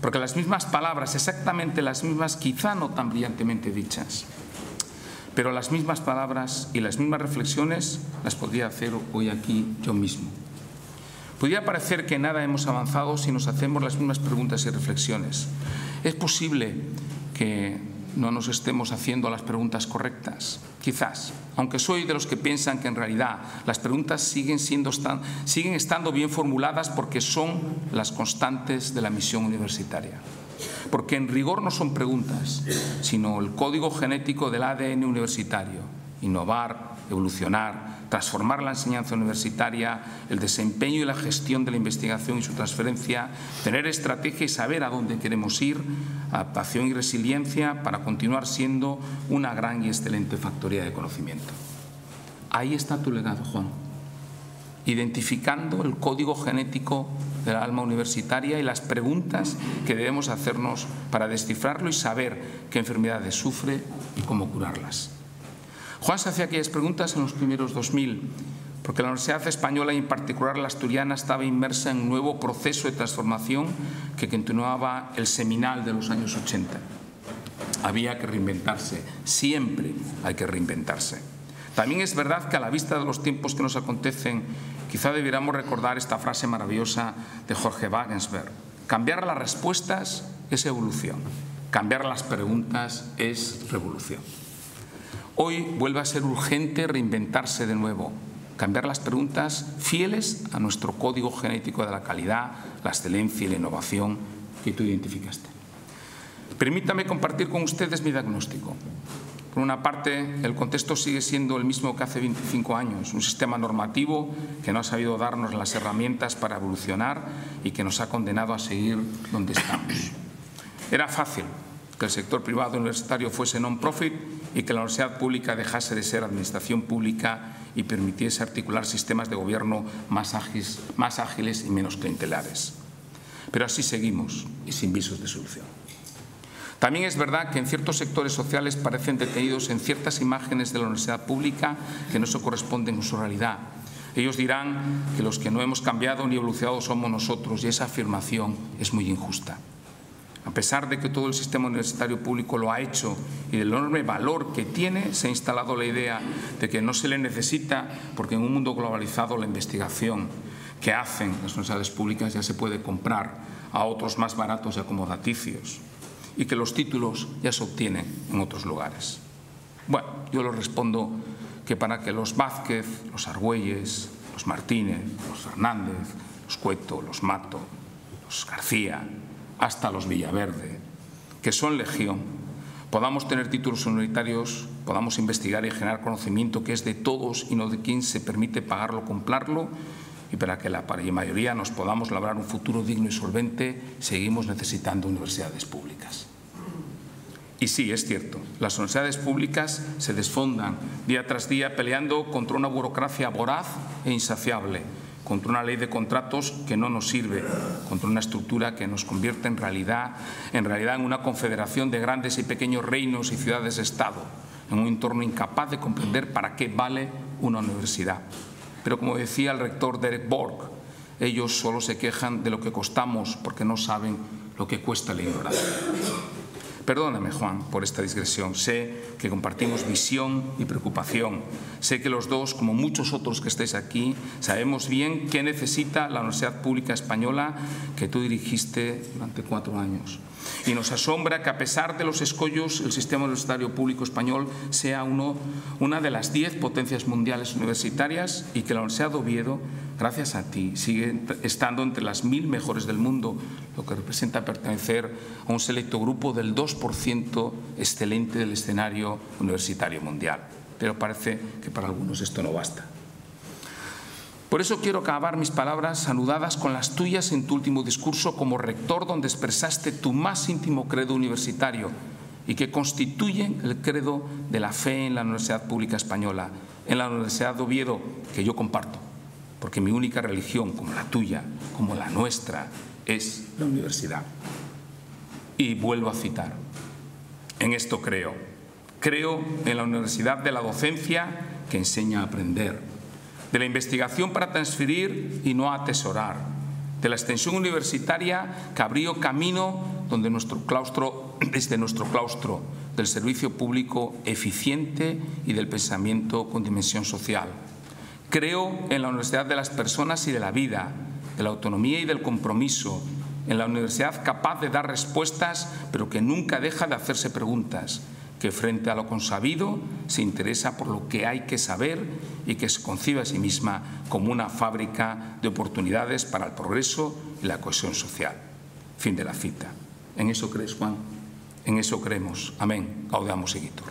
Porque las mismas palabras, exactamente las mismas, quizá no tan brillantemente dichas, pero las mismas palabras y las mismas reflexiones las podría hacer hoy aquí yo mismo. Podría parecer que nada hemos avanzado si nos hacemos las mismas preguntas y reflexiones. ¿Es posible que no nos estemos haciendo las preguntas correctas? Quizás, aunque soy de los que piensan que en realidad las preguntas siguen estando bien formuladas porque son las constantes de la misión universitaria. Porque en rigor no son preguntas, sino el código genético del ADN universitario: innovar, evolucionar, transformar la enseñanza universitaria, el desempeño y la gestión de la investigación y su transferencia, tener estrategia y saber a dónde queremos ir, adaptación y resiliencia para continuar siendo una gran y excelente factoría de conocimiento. Ahí está tu legado, Juan, identificando el código genético del alma universitaria y las preguntas que debemos hacernos para descifrarlo y saber qué enfermedades sufre y cómo curarlas. Juan se hacía aquellas preguntas en los primeros 2000, porque la Universidad Española y en particular la asturiana estaba inmersa en un nuevo proceso de transformación que continuaba el seminal de los años 80. Había que reinventarse, siempre hay que reinventarse. También es verdad que a la vista de los tiempos que nos acontecen, quizá debiéramos recordar esta frase maravillosa de Jorge Wagensberg: cambiar las respuestas es evolución, cambiar las preguntas es revolución. Hoy vuelve a ser urgente reinventarse de nuevo, cambiar las preguntas fieles a nuestro código genético de la calidad, la excelencia y la innovación que tú identificaste. Permítame compartir con ustedes mi diagnóstico. Por una parte, el contexto sigue siendo el mismo que hace 25 años, un sistema normativo que no ha sabido darnos las herramientas para evolucionar y que nos ha condenado a seguir donde estamos. Era fácil que el sector privado universitario fuese non-profit y que la universidad pública dejase de ser administración pública y permitiese articular sistemas de gobierno más ágiles y menos clientelares. Pero así seguimos y sin visos de solución. También es verdad que en ciertos sectores sociales parecen detenidos en ciertas imágenes de la universidad pública que no se corresponden con su realidad. Ellos dirán que los que no hemos cambiado ni evolucionado somos nosotros, y esa afirmación es muy injusta. A pesar de que todo el sistema universitario público lo ha hecho y del enorme valor que tiene, se ha instalado la idea de que no se le necesita porque en un mundo globalizado la investigación que hacen las universidades públicas ya se puede comprar a otros más baratos y acomodaticios y que los títulos ya se obtienen en otros lugares. Bueno, yo les respondo que para que los Vázquez, los Argüelles, los Martínez, los Fernández, los Cueto, los Mato, los García, hasta los Villaverde, que son legión, podamos tener títulos universitarios, podamos investigar y generar conocimiento que es de todos y no de quien se permite pagarlo o comprarlo, y para que la mayoría nos podamos labrar un futuro digno y solvente, seguimos necesitando universidades públicas. Y sí, es cierto, las universidades públicas se desfondan día tras día peleando contra una burocracia voraz e insaciable, contra una ley de contratos que no nos sirve, contra una estructura que nos convierte en realidad en una confederación de grandes y pequeños reinos y ciudades-estado, en un entorno incapaz de comprender para qué vale una universidad. Pero como decía el rector Derek Borg, ellos solo se quejan de lo que costamos porque no saben lo que cuesta la ignorancia. Perdóname, Juan, por esta digresión. Sé que compartimos visión y preocupación. Sé que los dos, como muchos otros que estéis aquí, sabemos bien qué necesita la Universidad Pública Española que tú dirigiste durante 4 años. Y nos asombra que, a pesar de los escollos, el sistema universitario público español sea una de las 10 potencias mundiales universitarias y que la Universidad de Oviedo, gracias a ti, sigue estando entre las 1000 mejores del mundo, lo que representa pertenecer a un selecto grupo del 2% excelente del escenario universitario mundial. Pero parece que para algunos esto no basta. Por eso quiero acabar mis palabras anudadas con las tuyas en tu último discurso como rector, donde expresaste tu más íntimo credo universitario y que constituyen el credo de la fe en la Universidad Pública Española, en la Universidad de Oviedo, que yo comparto, porque mi única religión, como la tuya, como la nuestra, es la universidad. Y vuelvo a citar, en esto creo. Creo en la universidad de la docencia que enseña a aprender, de la investigación para transferir y no atesorar, de la extensión universitaria que abrió camino desde nuestro claustro, del servicio público eficiente y del pensamiento con dimensión social. Creo en la universidad de las personas y de la vida, de la autonomía y del compromiso, en la universidad capaz de dar respuestas, pero que nunca deja de hacerse preguntas, que frente a lo consabido se interesa por lo que hay que saber y que se concibe a sí misma como una fábrica de oportunidades para el progreso y la cohesión social. Fin de la cita. ¿En eso crees, Juan? En eso creemos. Amén. Gaudeamus igitur.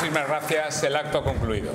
Muchísimas gracias. El acto ha concluido.